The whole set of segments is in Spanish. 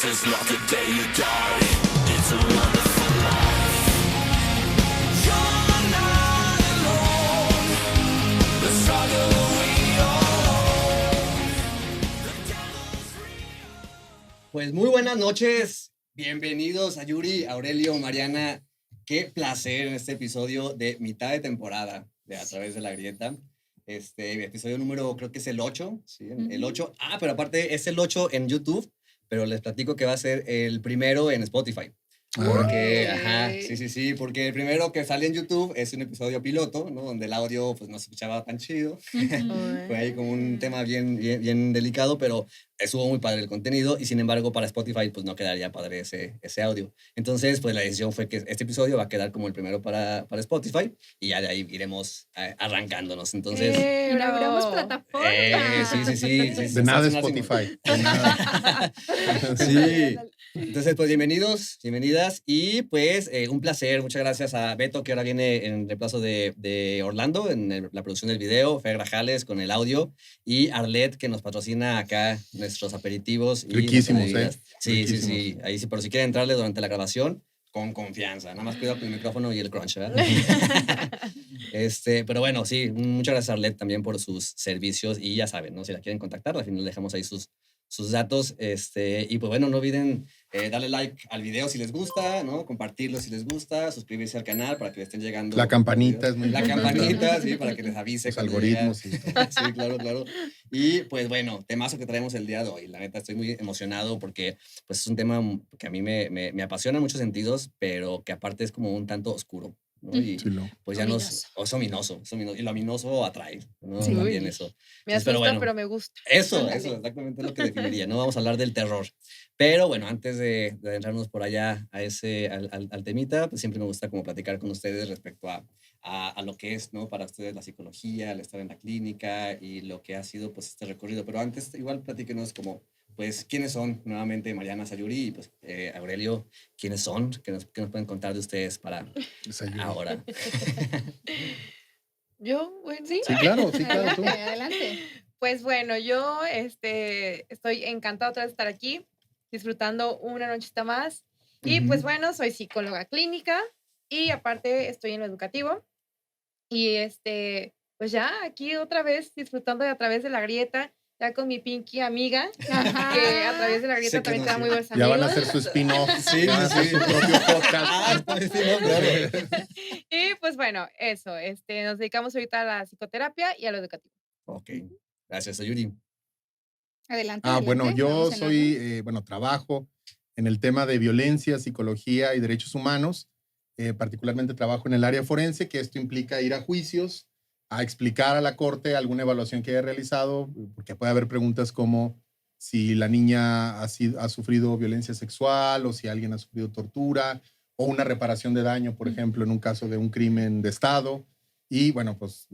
is not the day you die. It's a wonderful life. You're not alone. The struggle we all own. The devil's real. Pues muy buenas noches, bienvenidos a Yuri, Aurelio, Mariana. Qué placer en este episodio de mitad de temporada de A Través de la Grieta. Episodio número, creo que es el 8, ¿sí? El 8. Pero aparte es el 8 en YouTube, pero les platico que va a ser el primero en Spotify. Porque, sí, porque el primero que sale en YouTube es un episodio piloto, ¿no? Donde el audio pues no se escuchaba tan chido. Fue ahí como un tema bien delicado, pero estuvo muy padre el contenido y sin embargo para Spotify pues no quedaría padre ese audio. Entonces pues la decisión fue que este episodio va a quedar como el primero para Spotify y ya de ahí iremos arrancándonos. Entonces... Inauguramos plataforma. Sí. De nada Spotify. De nada. Sí. Entonces, pues bienvenidos, bienvenidas y pues un placer, muchas gracias a Beto que ahora viene en reemplazo de Orlando en la producción del video, Fer Grajales con el audio y Arlet que nos patrocina acá nuestros aperitivos. Riquísimos, Sí, Riquísimos. sí, ahí sí, pero si quieren entrarle durante la grabación, con confianza, nada más cuidado con el micrófono y el crunch, ¿verdad? Pero bueno, sí, muchas gracias a Arlet también por sus servicios y ya saben, ¿no? Si la quieren contactar, al final dejamos ahí sus datos, y pues bueno, no olviden darle like al video si les gusta, ¿no? Compartirlo si les gusta, suscribirse al canal para que les estén llegando. La campanita es muy La importante. campanita, sí, para que les avise. Los algoritmos. Sí, claro. Y pues bueno, temazo que traemos el día de hoy. La neta, estoy muy emocionado porque pues es un tema que a mí me apasiona en muchos sentidos, pero que aparte es como un tanto oscuro. ¿no? Y Sí, pues ya es ominoso, y lo ominoso atrae, ¿no? Sí. También eso. Me Entonces, asusta, pero me gusta. Eso, exactamente es lo que definiría. No vamos a hablar del terror. Pero bueno, antes de adentrarnos por allá al temita, pues siempre me gusta como platicar con ustedes respecto a lo que es, ¿no? Para ustedes la psicología, el estar en la clínica y lo que ha sido pues este recorrido. Pero antes igual platíquenos como, pues, ¿quiénes son nuevamente Mariana, Sayuri y pues Aurelio? ¿Quiénes son? ¿Qué nos pueden contar de ustedes para Sayuri. ahora? Yo, bueno, sí. Sí, claro, tú. Adelante. Pues bueno, yo estoy encantada otra vez de estar aquí, disfrutando una nochita más. Y pues bueno, soy psicóloga clínica y aparte estoy en lo educativo. Y pues ya aquí otra vez disfrutando de A Través de la Grieta, ya con mi Pinky amiga, que A Través de la Grieta Se también te da conoce. muy buenos Ya van a amigos. hacer su spin-off. Sí, Van a hacer su propio podcast. Claro. Y pues bueno, eso, nos dedicamos ahorita a la psicoterapia y a lo educativo. Ok, gracias, Sayuri. Adelante. Bueno, adelante, yo vamos en soy, trabajo en el tema de violencia, psicología y derechos humanos. Particularmente trabajo en el área forense, que esto implica ir a juicios, a explicar a la corte alguna evaluación que haya realizado, porque puede haber preguntas como si la niña ha sufrido violencia sexual o si alguien ha sufrido tortura o una reparación de daño, por ejemplo, en un caso de un crimen de Estado. Y bueno, pues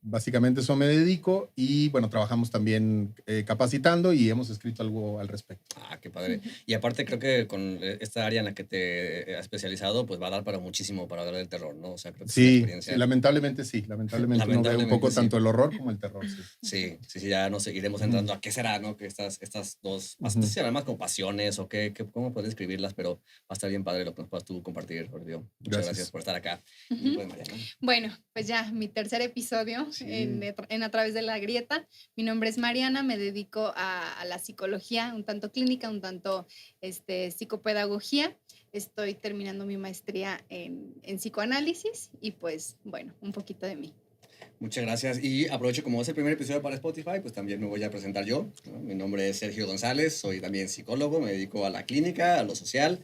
básicamente eso me dedico y bueno, trabajamos también capacitando y hemos escrito algo al respecto. Qué padre. Y aparte creo que con esta área en la que te has especializado, pues va a dar para muchísimo para hablar del terror, ¿no? O sea, creo que es una Sí, experiencia. lamentablemente sí. Lamentablemente uno ve un Lamentablemente poco sí. tanto el horror como el terror, sí. Sí, ya nos seguiremos entrando a qué será, ¿no? Que estas dos, no sé si serán más como pasiones o cómo puedes describirlas, pero va a estar bien padre lo que nos puedas tú compartir, Aurelio. Muchas gracias por estar acá. Y pues, Mariana. Bueno, pues ya, mi tercer episodio en A Través de la Grieta. Mi nombre es Mariana, me dedico a la psicología, un tanto clínica, un tanto psicopedagogía. Estoy terminando mi maestría en psicoanálisis y pues, bueno, un poquito de mí. Muchas gracias. Y aprovecho, como es el primer episodio para Spotify, pues también me voy a presentar yo, ¿no? Mi nombre es Sergio González, soy también psicólogo, me dedico a la clínica, a lo social.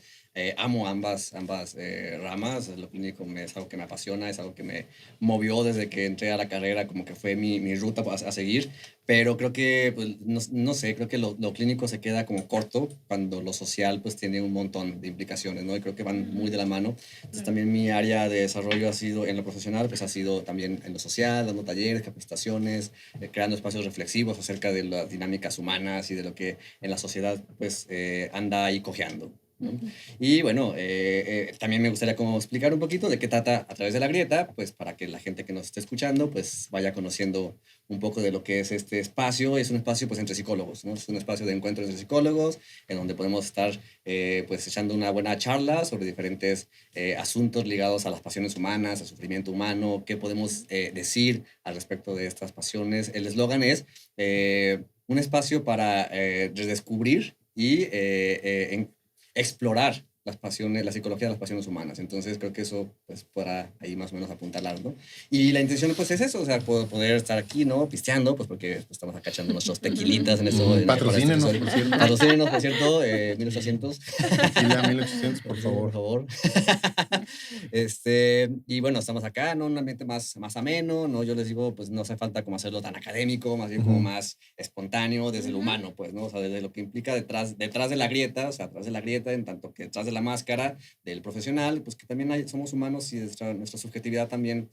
Amo ambas ramas. Lo clínico es algo que me apasiona, es algo que me movió desde que entré a la carrera, como que fue mi ruta a seguir. Pero creo que, pues, no sé, creo que lo clínico se queda como corto cuando lo social pues tiene un montón de implicaciones, ¿no? Y creo que van muy de la mano. Entonces también mi área de desarrollo ha sido en lo profesional, pues ha sido también en lo social, dando talleres, capacitaciones, creando espacios reflexivos acerca de las dinámicas humanas y de lo que en la sociedad pues anda ahí cojeando, ¿no? Y bueno, también me gustaría como explicar un poquito de qué trata A través de la grieta, pues para que la gente que nos esté escuchando pues vaya conociendo un poco de lo que es este espacio. Es un espacio pues entre psicólogos, ¿no? Es un espacio de encuentro entre psicólogos en donde podemos estar pues echando una buena charla sobre diferentes asuntos ligados a las pasiones humanas, al sufrimiento humano, qué podemos decir al respecto de estas pasiones. El eslogan es un espacio para redescubrir y explorar las pasiones, la psicología de las pasiones humanas. Entonces creo que eso pues para ahí más o menos apuntalar, ¿no? Y la intención pues es eso, o sea, poder estar aquí, ¿no? Pisteando, pues porque pues, estamos acá echando nuestros tequilitas en esto. Patrocínenos, por cierto. Patrocínenos, por cierto, 1800. Tequila 1800, por favor. Por favor. Y bueno, estamos acá, ¿no? Un ambiente más ameno, ¿no? Yo les digo, pues no hace falta como hacerlo tan académico, más bien como más espontáneo desde lo humano, pues, ¿no? O sea, desde lo que implica detrás de la grieta, o sea, atrás de la grieta, en tanto que detrás de la máscara del profesional, pues que también somos humanos y nuestra subjetividad también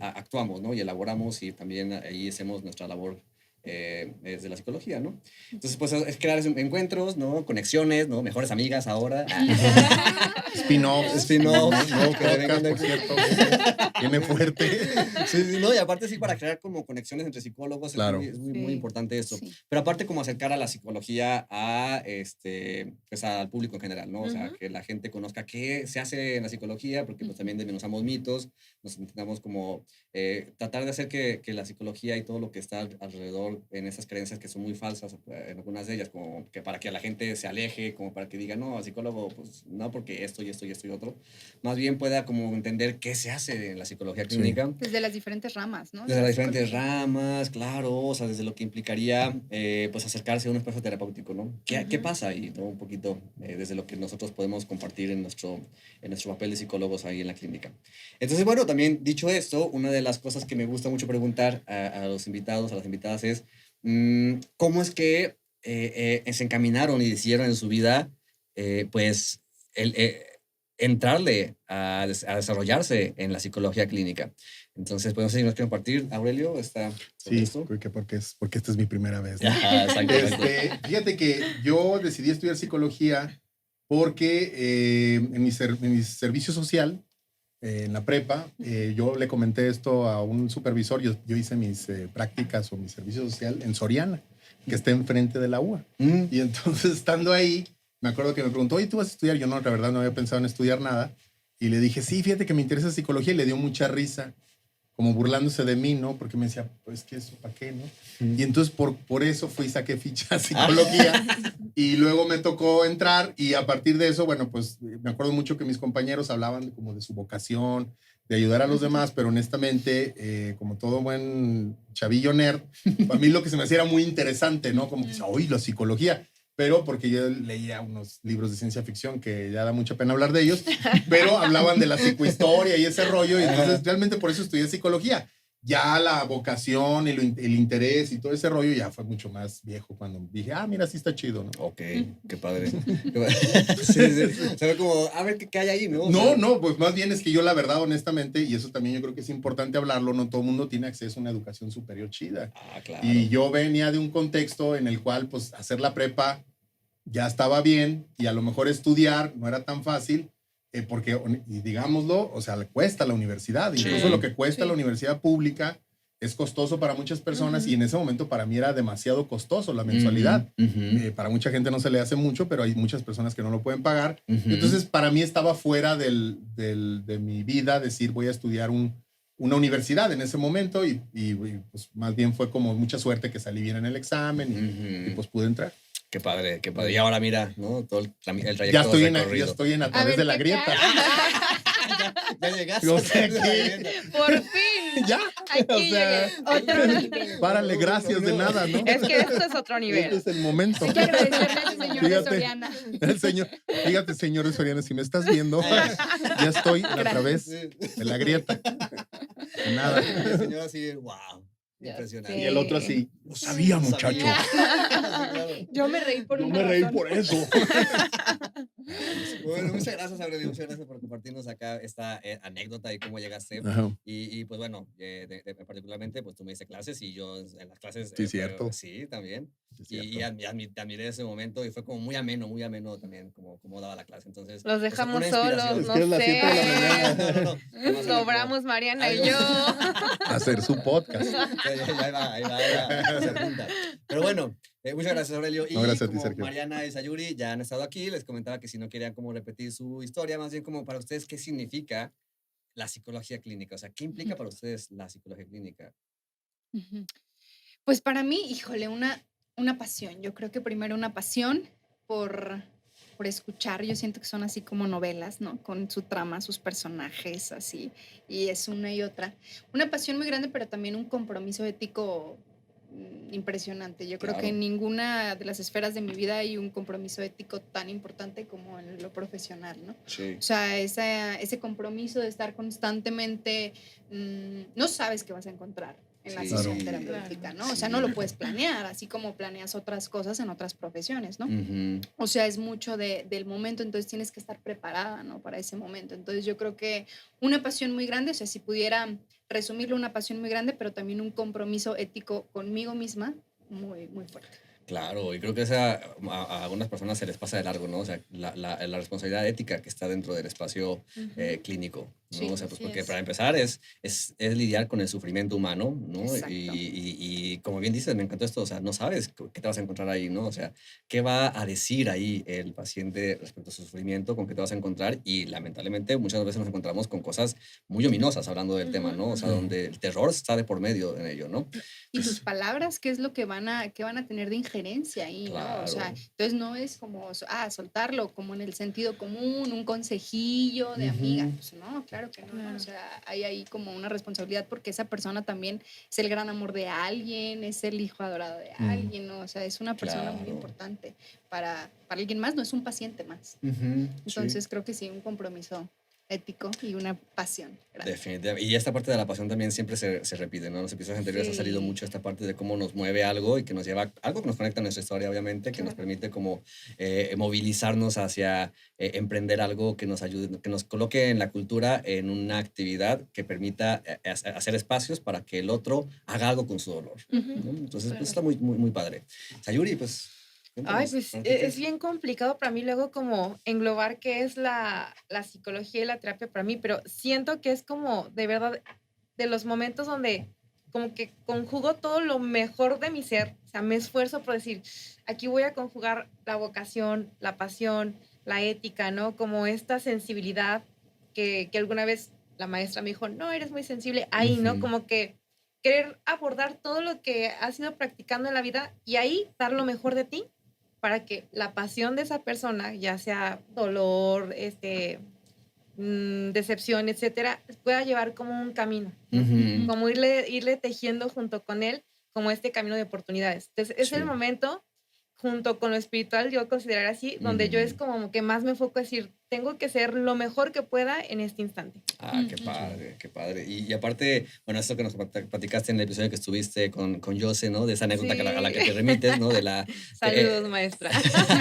actuamos, ¿no? Y elaboramos y también ahí hacemos nuestra labor desde la psicología, ¿no? Entonces, pues es crear encuentros, ¿no? Conexiones, ¿no? Mejores amigas ahora. Spin-offs. Spin-offs, ¿no? Que Podcast, por cierto. Viene fuerte. Sí, ¿no? Y aparte sí, para crear como conexiones entre psicólogos Claro. es muy, Sí. muy importante esto. Sí. Pero aparte como acercar a la psicología a, pues al público en general, ¿no? O sea, que la gente conozca qué se hace en la psicología, porque pues también desmenuzamos mitos, nos intentamos como tratar de hacer que la psicología y todo lo que está alrededor en esas creencias que son muy falsas, en algunas de ellas, como que para que la gente se aleje, como para que diga, no, al psicólogo, pues no, porque esto y esto y esto y otro, más bien pueda como entender qué se hace en la psicología clínica. Desde las diferentes ramas, ¿no? Desde las diferentes ramas, claro, o sea, desde lo que implicaría, pues, acercarse a un espacio terapéutico, ¿no? ¿Qué pasa ahí, no? Un poquito desde lo que nosotros podemos compartir en nuestro papel de psicólogos ahí en la clínica. Entonces, bueno, también dicho esto, una de las cosas que me gusta mucho preguntar a los invitados, a las invitadas es, ¿cómo es que se encaminaron y decidieron en su vida, pues, entrarle a desarrollarse en la psicología clínica? Entonces, pues no sé si nos quieren compartir, Aurelio, Sí, esto. porque esta es mi primera vez, ¿no? Ajá, exacto. Fíjate que yo decidí estudiar psicología porque en mi servicio social, en la prepa, yo le comenté esto a un supervisor. Yo hice mis prácticas o mi servicio social en Soriana, que está enfrente de la UA. Y entonces, estando ahí, me acuerdo que me preguntó, oye, ¿tú vas a estudiar? Yo no, la verdad no había pensado en estudiar nada. Y le dije, sí, fíjate que me interesa psicología. Y le dio mucha risa, como burlándose de mí, ¿no? Porque me decía, pues, ¿qué eso? ¿Para qué, no? Y entonces, por eso fui y saqué ficha de psicología. Y luego me tocó entrar. Y a partir de eso, bueno, pues, me acuerdo mucho que mis compañeros hablaban como de su vocación, de ayudar a los demás, pero honestamente, como todo buen chavillo nerd, para mí lo que se me hacía era muy interesante, ¿no? Como que decía, oye, la psicología. Pero porque yo leía unos libros de ciencia ficción que ya da mucha pena hablar de ellos, pero hablaban de la psicohistoria y ese rollo, y entonces realmente por eso estudié psicología. Ya la vocación y el interés y todo ese rollo ya fue mucho más viejo cuando dije, mira, sí está chido, ¿no? Ok, qué padre. Sí. Se ve como, a ver qué hay ahí, ¿no? O sea, No, pues más bien es que yo la verdad, honestamente, y eso también yo creo que es importante hablarlo, no todo el mundo tiene acceso a una educación superior chida. Claro. Y yo venía de un contexto en el cual, pues, hacer la prepa ya estaba bien y a lo mejor estudiar no era tan fácil, porque, y digámoslo, o sea, le cuesta la universidad. Sí. Incluso lo que cuesta Sí. la universidad pública es costoso para muchas personas y en ese momento para mí era demasiado costoso la mensualidad. Para mucha gente no se le hace mucho, pero hay muchas personas que no lo pueden pagar. Entonces, para mí estaba fuera de mi vida decir voy a estudiar una universidad en ese momento y pues más bien fue como mucha suerte que salí bien en el examen y pues pude entrar. Qué padre, qué padre. Y ahora mira, ¿no? Todo el trayecto Ya estoy recorrido. a través de la ¿qué grieta. Ya llegaste. O sea que- Por fin. Ya. Aquí O sea, llegué. Otro nivel. Párale, gracias de nada, ¿no? Es que esto es otro Este nivel. es el momento. Hay que agradecerle al señor de Fíjate. Soriana. Fíjate, señor de Soriana, si me estás viendo, ya estoy a través de la grieta. De nada. El señor así, wow. Ya Impresionante. sé. Y el otro así, lo sabía, muchacho. Yo me reí por Yo una me reí razón. por eso. Bueno, muchas gracias, Aurelio. Muchas gracias por compartirnos acá esta anécdota y cómo llegaste. Ajá. Y pues bueno, particularmente, pues tú me diste clases y yo en las clases. Sí, cierto. Sí, también. Sí, Y cierto. te admiré ese momento y fue como muy ameno también, como daba la clase. Entonces, Los pues, dejamos una solos, inspiración. Es no que es las 7 de la mañana. sé. No. Nada más era Sobramos Mariana y Ay, yo. Hacer su podcast. ahí va, se junta. Pero bueno, muchas gracias, Aurelio. Y No, gracias a ti, como Sergio. Mariana y Sayuri ya han estado aquí, les comentaba que si no querían como repetir su historia, más bien como para ustedes, ¿qué significa la psicología clínica? O sea, ¿qué implica para ustedes la psicología clínica? Ujú. Pues para mí, híjole, una pasión. Yo creo que primero una pasión por escuchar. Yo siento que son así como novelas, ¿no? Con su trama, sus personajes, así. Y es una y otra. Una pasión muy grande, pero también un compromiso ético impresionante. Yo creo que Claro. en ninguna de las esferas de mi vida hay un compromiso ético tan importante como en lo profesional, ¿no? Sí. O sea, ese compromiso de estar constantemente, no sabes qué vas a encontrar en la Sí. sesión Claro. terapéutica, ¿no? O Sí. sea, no lo puedes planear, así como planeas otras cosas en otras profesiones, ¿no? Ujú. O sea, es mucho del momento, entonces tienes que estar preparada, ¿no? Para ese momento. Entonces yo creo que una pasión muy grande, o sea, si pudiera resumirlo, una pasión muy grande, pero también un compromiso ético conmigo misma muy, muy fuerte. Claro, y creo que esa a algunas personas se les pasa de largo, ¿no? O sea, la responsabilidad ética que está dentro del espacio clínico, ¿no? Sí, o sea, pues así porque es. para empezar es lidiar con el sufrimiento humano, ¿no? Exacto. Y como bien dices, me encantó esto, o sea, no sabes qué te vas a encontrar ahí, ¿no? O sea, qué va a decir ahí el paciente respecto a su sufrimiento, con qué te vas a encontrar y lamentablemente muchas veces nos encontramos con cosas muy ominosas hablando del tema, ¿no? O sea, Ujú. donde el terror está de por medio en ello, ¿no? Y sus palabras, ¿qué es lo que van a tener de injerencia ahí, ¿no? O sea, Claro. entonces no es como, soltarlo como en el sentido común, un consejillo de amiga. Ujú. Pues no, claro que no, ¿no? Claro. O sea, hay ahí como una responsabilidad porque esa persona también es el gran amor de alguien, es el hijo adorado de alguien, ¿no? O sea, es una persona muy Claro. importante para alguien más, no es un paciente más. Ujú, Entonces sí. creo que sí, un compromiso ético y una pasión grande. Definitivamente. Y esta parte de la pasión también siempre se repite, ¿no? En los episodios anteriores ha salido Sí. mucho esta parte de cómo nos mueve algo y que nos lleva, algo que nos conecta a nuestra historia, obviamente, que nos Claro. permite como movilizarnos hacia emprender algo que nos ayude, que nos coloque en la cultura en una actividad que permita hacer espacios para que el otro haga algo con su dolor, Ujú. ¿no? Entonces, Claro. pues está muy, muy, muy padre. Sayuri, pues... Ay, cuéntanos, pues ¿para ti qué es bien complicado para mí luego como englobar qué es la psicología y la terapia para mí, pero siento que es como de verdad de los momentos donde como que conjugo todo lo mejor de mi ser, o sea, me esfuerzo por decir, aquí voy a conjugar la vocación, la pasión, la ética, ¿no? Como esta sensibilidad que alguna vez la maestra me dijo, no, eres muy sensible, ahí, ¿no? Ujú. Como que querer abordar todo lo que has ido practicando en la vida y ahí dar lo mejor de ti para que la pasión de esa persona, ya sea dolor, decepción, etcétera, pueda llevar como un camino, ¿no? Ujú. Como irle tejiendo junto con él como este camino de oportunidades. Entonces, es el Sí. momento, junto con lo espiritual, yo considerar así, donde yo es Ujú. como que más me enfoco a decir, tengo que ser lo mejor que pueda en este instante. Ah, qué Ujú. padre, qué padre. Y aparte, bueno, esto que nos platicaste en el episodio que estuviste con Jose, ¿no? De esa anécdota a la que te Sí. remites, ¿no? De la... Saludos, maestra.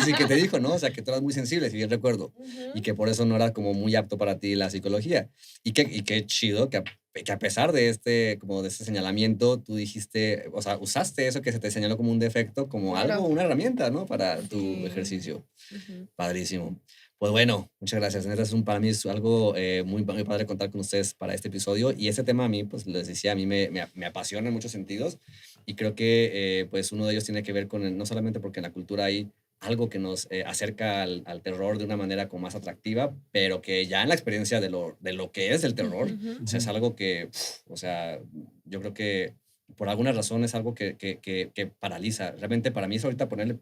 sí, que te dijo, ¿no? O sea, que tú eras muy sensible, si bien recuerdo, y Ujú. que por eso no era como muy apto para ti la psicología. Y qué chido que a pesar de como de este señalamiento, tú dijiste, o sea, usaste eso que se te señaló como un defecto, como Claro. algo, una herramienta, ¿no? Para tu Sí. ejercicio. Ujú. Padrísimo. Pues bueno, muchas gracias. Neta, para mí es algo muy padre contar con ustedes para este episodio. Y este tema a mí, pues les decía, a mí me apasiona en muchos sentidos. Y creo que pues uno de ellos tiene que ver con, no solamente porque en la cultura hay algo que nos acerca al terror de una manera como más atractiva, pero que ya en la experiencia de lo que es el terror, Ujú. o sea, es algo que, o sea, yo creo que por alguna razón es algo que paraliza. Realmente para mí es ahorita ponerle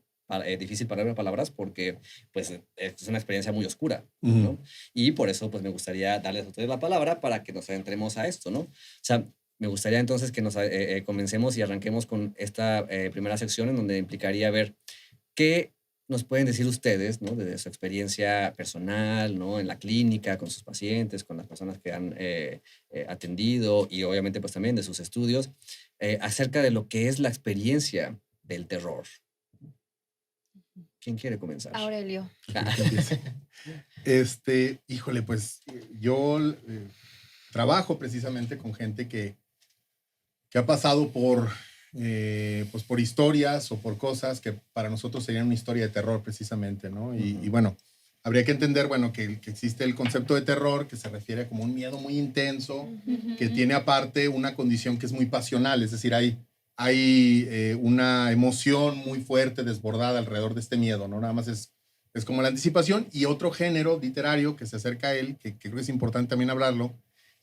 difícil ponerle palabras porque pues es una experiencia muy oscura, ¿no? Ujú. Y por eso pues me gustaría darles a ustedes la palabra para que nos adentremos a esto, ¿no? O sea, me gustaría entonces que nos comencemos y arranquemos con esta primera sección en donde implicaría ver qué nos pueden decir ustedes, ¿no? Desde su experiencia personal, ¿no? En la clínica, con sus pacientes, con las personas que han atendido y obviamente pues también de sus estudios, acerca de lo que es la experiencia del terror. ¿Quién quiere comenzar? Aurelio. Híjole, pues yo trabajo precisamente con gente que ha pasado pues por historias o por cosas que para nosotros serían una historia de terror precisamente, ¿no? Y bueno, habría que entender, bueno, que existe el concepto de terror, que se refiere a como un miedo muy intenso, que tiene aparte una condición que es muy pasional, es decir, hay una emoción muy fuerte, desbordada alrededor de este miedo, ¿no? Nada más es como la anticipación. Y otro género literario que se acerca a él, que creo que es importante también hablarlo,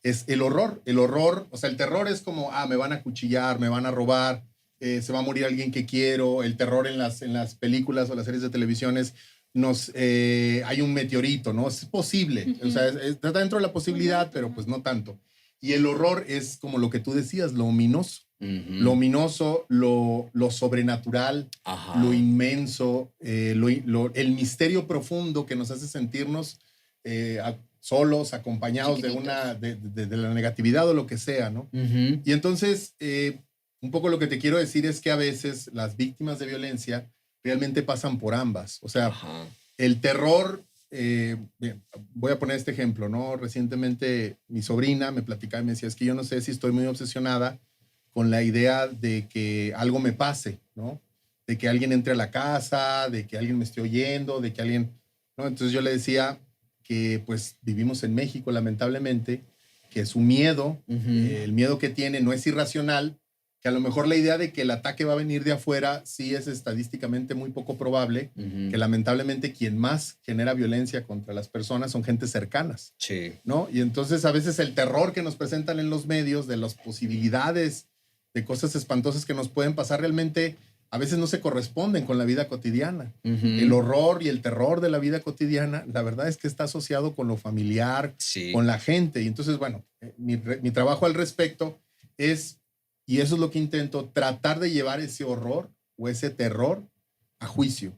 es el horror. El horror, o sea, el terror es como, me van a acuchillar, me van a robar, se va a morir alguien que quiero. El terror en las películas o las series de televisiones hay un meteorito, ¿no? Es posible, o sea, está dentro de la posibilidad, pero pues no tanto. Y el horror es como lo que tú decías, lo ominoso. Lo ominoso, lo sobrenatural, lo inmenso, el misterio profundo que nos hace sentirnos solos, acompañados de la negatividad o lo que sea, ¿no? Y entonces, un poco lo que te quiero decir es que a veces las víctimas de violencia realmente pasan por ambas. O sea, el terror, bien, voy a poner este ejemplo, ¿no? Recientemente mi sobrina me platicaba y me decía, es que yo no sé si estoy muy obsesionada con la idea de que algo me pase, ¿no? De que alguien entre a la casa, de que alguien me esté oyendo, de que alguien, ¿no? Entonces yo le decía que pues vivimos en México, lamentablemente, que su miedo, el miedo que tiene no es irracional, que a lo mejor la idea de que el ataque va a venir de afuera sí es estadísticamente muy poco probable, que lamentablemente quien más genera violencia contra las personas son gentes cercanas, ¿no? Y entonces a veces el terror que nos presentan en los medios de las posibilidades de cosas espantosas que nos pueden pasar realmente a veces no se corresponden con la vida cotidiana. El horror y el terror de la vida cotidiana, la verdad es que está asociado con lo familiar, con la gente. Y entonces, bueno, mi trabajo al respecto es, y eso es lo que intento, tratar de llevar ese horror o ese terror a juicio.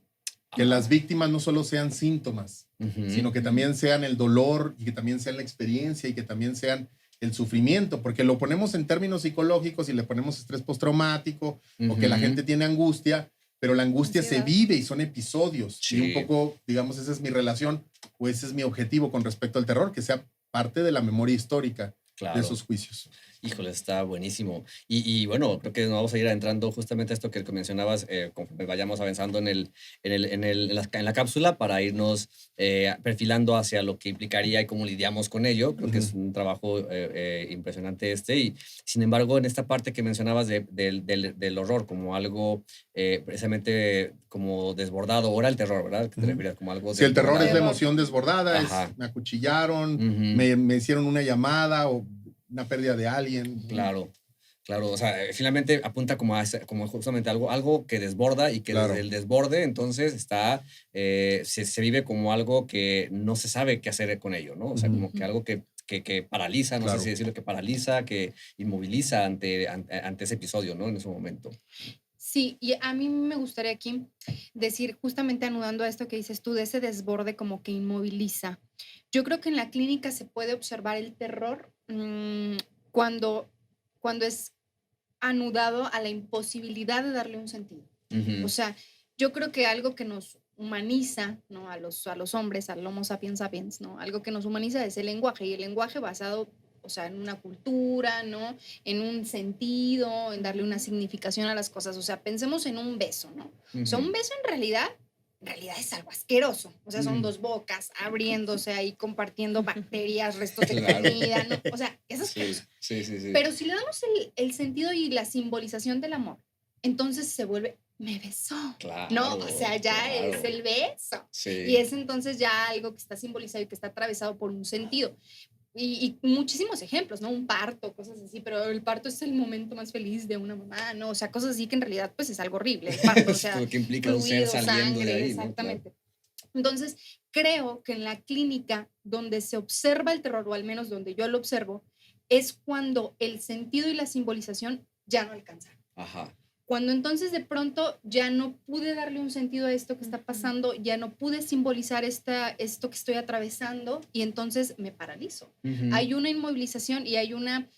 Que las víctimas no solo sean síntomas, sino que también sean el dolor y que también sean la experiencia y que también sean el sufrimiento, porque lo ponemos en términos psicológicos y le ponemos estrés postraumático o que la gente tiene angustia, pero la angustia se vive y son episodios. Y un poco, digamos, esa es mi relación o ese es mi objetivo con respecto al terror, que sea parte de la memoria histórica de esos juicios. Híjole, está buenísimo. Y bueno, creo que nos vamos a ir adentrando justamente a esto que mencionabas conforme vayamos avanzando en la cápsula para irnos perfilando hacia lo que implicaría y cómo lidiamos con ello. Creo que es un trabajo impresionante y sin embargo en esta parte que mencionabas del horror como algo precisamente como desbordado, o era el terror, ¿verdad? Que te refieres como algo el terror es la emoción desbordada, me acuchillaron, me hicieron una llamada o una pérdida de alguien. Claro, o sea, finalmente apunta como justamente algo que desborda y que desde el desborde entonces está, se vive como algo que no se sabe qué hacer con ello, ¿no? O sea, como que algo que paraliza, no sé si decirlo, que paraliza, que inmoviliza ante ese episodio, ¿no? En ese momento. Sí, y a mí me gustaría aquí decir, justamente anudando a esto que dices tú, de ese desborde como que inmoviliza. Yo creo que en la clínica se puede observar el terror cuando es anudado a la imposibilidad de darle un sentido. O sea, yo creo que algo que nos humaniza, ¿no? a los hombres, al Homo sapiens sapiens, ¿no? Algo que nos humaniza es el lenguaje, y el lenguaje basado, o sea, en una cultura, ¿no? En un sentido, en darle una significación a las cosas. O sea, pensemos en un beso, ¿no? O sea, un beso en realidad es algo asqueroso. O sea, son dos bocas abriéndose ahí, compartiendo bacterias, restos de comida, ¿no? O sea, eso es asqueroso. Sí. Pero si le damos el sentido y la simbolización del amor, entonces se vuelve, me besó. No, o sea, ya es el beso. Y es entonces ya algo que está simbolizado y que está atravesado por un sentido. Y muchísimos ejemplos, ¿no? Un parto, cosas así, pero el parto es el momento más feliz de una mamá, ¿no? O sea, cosas así que en realidad pues es algo horrible, el parto, o sea, lo que implica un ser saliendo sangre, de ahí, exactamente. ¿no? Claro. Entonces, creo que en la clínica donde se observa el terror, o al menos donde yo lo observo, es cuando el sentido y la simbolización ya no alcanzan. Cuando entonces de pronto ya no pude darle un sentido a esto que está pasando, ya no pude simbolizar esto que estoy atravesando y entonces me paralizo. Hay una inmovilización y hay una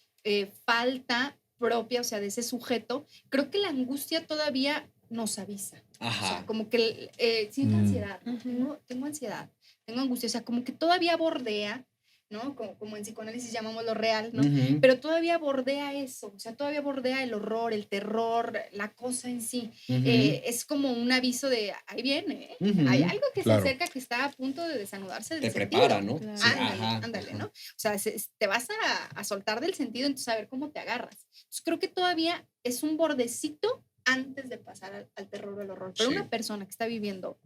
falta propia, o sea, de ese sujeto. Creo que la angustia todavía nos avisa. O Ajá. sea, como que siento Mm. ansiedad, ¿no? Ujú. Tengo ansiedad, tengo angustia, o sea, como que todavía bordea, ¿no? Como en psicoanálisis llamamos lo real, ¿no? Ujú. Pero todavía bordea eso, o sea, todavía bordea el horror, el terror, la cosa en sí. Ujú. Es como un aviso de, ahí viene, ¿eh? Ujú. Hay algo que Claro. se acerca que está a punto de desanudarse del Te sentido. prepara, ¿no? Claro. Sí, Ándale, ajá, ándale, ajá. ¿no? O sea, te vas a soltar del sentido, entonces a ver cómo te agarras. Entonces creo que todavía es un bordecito antes de pasar al terror o al horror. Pero Sí. una persona que está viviendo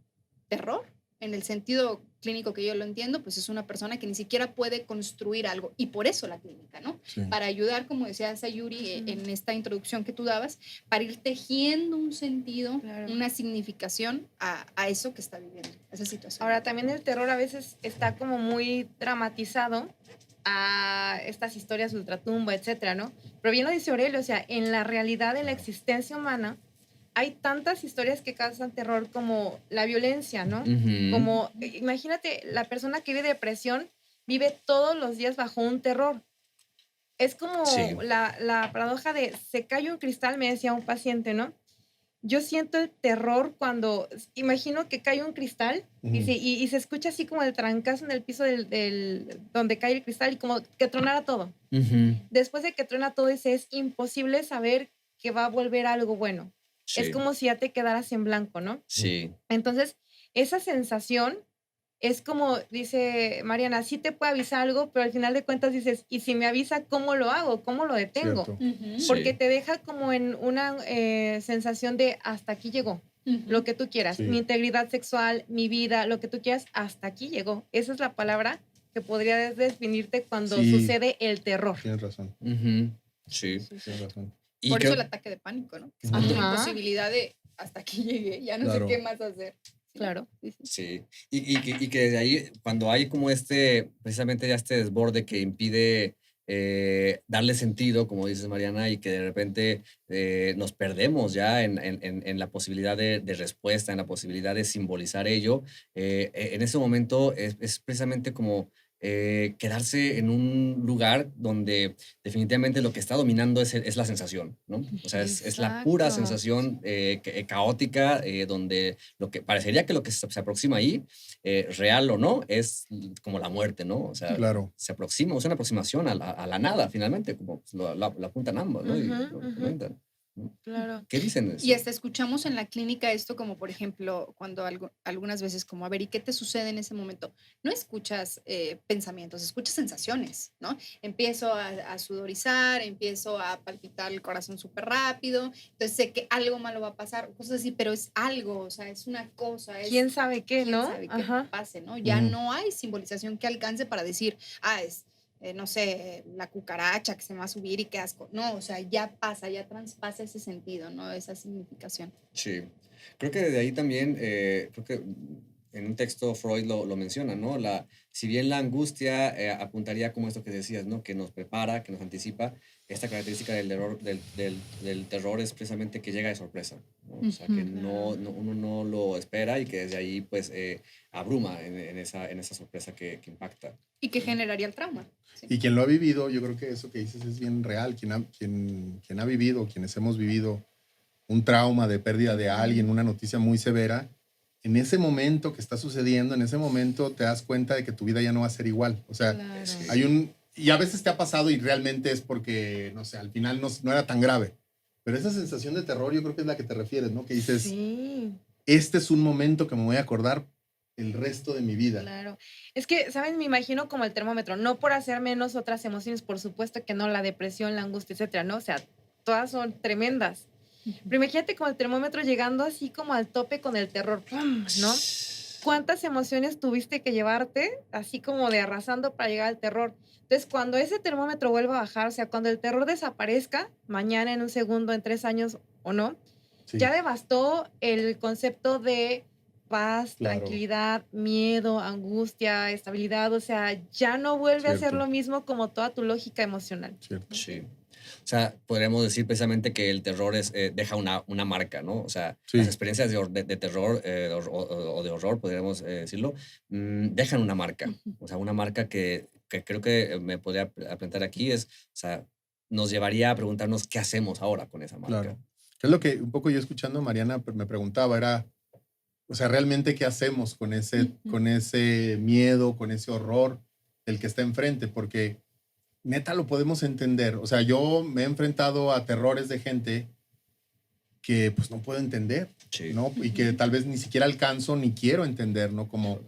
terror, en el sentido clínico que yo lo entiendo, pues es una persona que ni siquiera puede construir algo. Y por eso la clínica, ¿no? Sí. Para ayudar, como decía Sayuri en esta introducción que tú dabas, para ir tejiendo un sentido, Claro. una significación a eso que está viviendo, a esa situación. Ahora, también el terror a veces está como muy dramatizado a estas historias ultratumba, etcétera, ¿no? Pero bien lo dice Aurelio, o sea, en la realidad de la existencia humana hay tantas historias que causan terror como la violencia, ¿no? Ujú. Como, imagínate, la persona que vive depresión vive todos los días bajo un terror. Es como Sí. la paradoja de se cae un cristal, me decía un paciente, ¿no? Yo siento el terror cuando imagino que cae un cristal Ujú. y se escucha así como el trancazo en el piso donde cae el cristal y como que tronara todo. Ujú. Después de que truena todo, dice, es imposible saber que va a volver algo bueno. Sí. Es como si ya te quedaras en blanco, ¿no? Sí. Entonces, esa sensación es como, dice Mariana, sí te puede avisar algo, pero al final de cuentas dices, y si me avisa, ¿cómo lo hago? ¿Cómo lo detengo? Cierto. Ujú, Sí. Porque te deja como en una sensación de hasta aquí llegó, ujú. lo que tú quieras, Sí. mi integridad sexual, mi vida, lo que tú quieras, hasta aquí llegó. Esa es la palabra que podría definirte cuando Sí. sucede el terror. Tienes razón. Ujú. Sí. Tienes razón. Y Por eso creo- el ataque de pánico, ¿no? Es Ajá. como la Ajá. imposibilidad de hasta aquí llegué, ya no Claro. sé qué más hacer. ¿Sí? Claro. Sí, sí. Sí, y que de ahí, cuando hay como precisamente ya este desborde que impide darle sentido, como dices Mariana, y que de repente nos perdemos ya en la posibilidad de respuesta, en la posibilidad de simbolizar ello, en ese momento es precisamente como quedarse en un lugar donde definitivamente lo que está dominando es la sensación, ¿no? O sea, es la pura Exacto. sensación caótica, donde lo que parecería que lo que se aproxima ahí, real o no, es como la muerte, ¿no? O sea, Claro. se aproxima, es una aproximación a la nada, finalmente, como pues, lo apuntan ambos, ¿no? Y Ujú, lo ujú. comentan. ¿no? Claro. ¿Qué dicen de eso? Y hasta escuchamos en la clínica esto como, por ejemplo, cuando algunas veces como, a ver, ¿y qué te sucede en ese momento? No escuchas pensamientos, escuchas sensaciones, ¿no? Empiezo a sudorizar, empiezo a palpitar el corazón súper rápido, entonces sé que algo malo va a pasar, cosas así, pero es algo, o sea, es una cosa. ¿Quién sabe qué, quién no? sabe qué Ajá. pase, ¿no? Ya Ujú. no hay simbolización que alcance para decir, es no sé, la cucaracha que se me va a subir y qué asco. No, o sea, ya pasa, ya traspasa ese sentido, ¿no? Esa significación. Sí, creo que de ahí también, creo que en un texto Freud lo menciona, ¿no? Si bien la angustia apuntaría como esto que decías, ¿no? Que nos prepara, que nos anticipa, esta característica del terror es precisamente que llega de sorpresa, ¿no? O sea, que Ujú. uno no lo espera y que desde ahí, pues, abruma en esa sorpresa que impacta. Y que generaría el trauma. Sí. Y quien lo ha vivido, yo creo que eso que dices es bien real. Quien ha vivido, quienes hemos vivido un trauma de pérdida de alguien, una noticia muy severa, en ese momento que está sucediendo, en ese momento te das cuenta de que tu vida ya no va a ser igual. O sea, Claro. Sí. y a veces te ha pasado y realmente es porque, no sé, al final no era tan grave. Pero esa sensación de terror yo creo que es la que te refieres, ¿no? Que dices, Sí, este es un momento que me voy a acordar el resto de mi vida. claro. Es que, ¿saben? Me imagino como el termómetro, no por hacer menos otras emociones, por supuesto que no, la depresión, la angustia, etcétera, ¿no? O sea, todas son tremendas. Pero imagínate como el termómetro llegando así como al tope con el terror, ¡pum! ¿No? ¿Cuántas emociones tuviste que llevarte así como de arrasando para llegar al terror? Entonces, cuando ese termómetro vuelva a bajar, o sea, cuando el terror desaparezca, mañana, en un segundo, en 3 años o no, Sí, ya devastó el concepto de paz, Claro. tranquilidad, miedo, angustia, estabilidad, o sea, ya no vuelve a ser Cierto. lo mismo como toda tu lógica emocional. cierto. Sí. O sea, podríamos decir precisamente que el terror deja una marca, ¿no? O sea, Sí. las experiencias de terror o de horror, podríamos decirlo, dejan una marca. O sea, una marca que creo que me podría plantear aquí es, o sea, nos llevaría a preguntarnos qué hacemos ahora con esa marca. Claro. Es lo que un poco yo escuchando a Mariana me preguntaba, era, o sea, realmente qué hacemos con ese miedo, con ese horror del que está enfrente, porque neta lo podemos entender. O sea, yo me he enfrentado a terrores de gente que pues no puedo entender, Sí. ¿no? Y que tal vez ni siquiera alcanzo ni quiero entender, ¿no? Como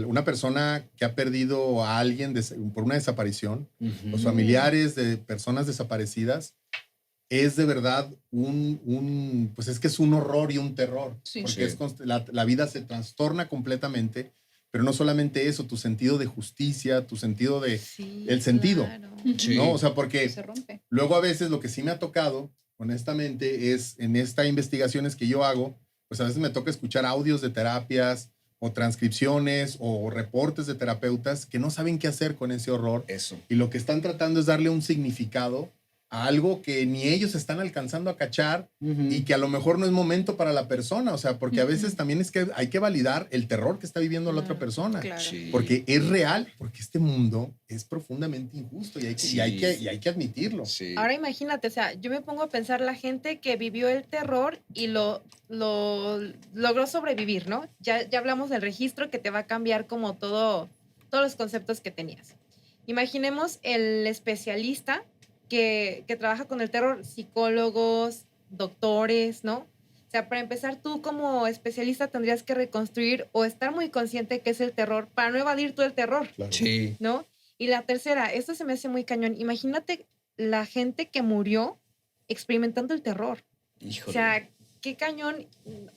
una persona que ha perdido a alguien por una desaparición, los familiares de personas desaparecidas, es de verdad pues es que es un horror y un terror, Sí. porque Sí. la vida se trastorna completamente, pero no solamente eso, tu sentido de justicia, tu sentido de, Sí, el sentido, claro. Sí. ¿no? O sea, porque Se rompe. luego a veces lo que sí me ha tocado, honestamente, es en estas investigaciones que yo hago, pues a veces me toca escuchar audios de terapias o transcripciones o reportes de terapeutas que no saben qué hacer con ese horror Eso. y lo que están tratando es darle un significado a algo que ni ellos están alcanzando a cachar y que a lo mejor no es momento para la persona, o sea, porque a veces también es que hay que validar el terror que está viviendo la otra persona. Claro. Sí. Porque es real, porque este mundo es profundamente injusto y hay que, Sí. y hay que admitirlo. Sí. Ahora imagínate, o sea, yo me pongo a pensar la gente que vivió el terror y lo logró sobrevivir, ¿no? Ya hablamos del registro que te va a cambiar como todos los conceptos que tenías. Imaginemos el especialista que trabaja con el terror, psicólogos, doctores, ¿no? O sea, para empezar, tú como especialista tendrías que reconstruir o estar muy consciente que es el terror para no evadir tú el terror, Claro. Sí. ¿no? Y la tercera, esto se me hace muy cañón. Imagínate la gente que murió experimentando el terror. Híjole. O sea, qué cañón.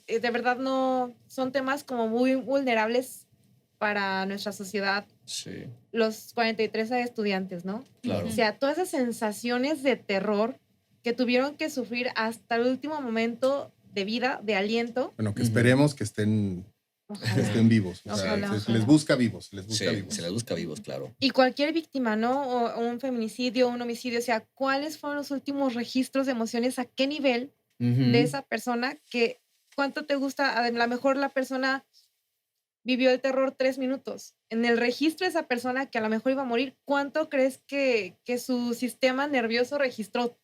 De verdad no, son temas como muy vulnerables para nuestra sociedad. Sí. Los 43 estudiantes, ¿no? Claro. O sea, todas esas sensaciones de terror que tuvieron que sufrir hasta el último momento de vida, de aliento. Bueno, que Ujú. esperemos que estén vivos. O sea, Ojalá, se ojalá. les busca vivos, se les Sí, busca vivos. se les busca vivos, claro. Y cualquier víctima, ¿no? O un feminicidio, un homicidio, o sea, ¿cuáles fueron los últimos registros de emociones? ¿A qué nivel de esa persona? Que ¿cuánto te gusta? A lo mejor la persona vivió el terror 3 minutos. En el registro de esa persona que a lo mejor iba a morir, ¿cuánto crees que su sistema nervioso registró?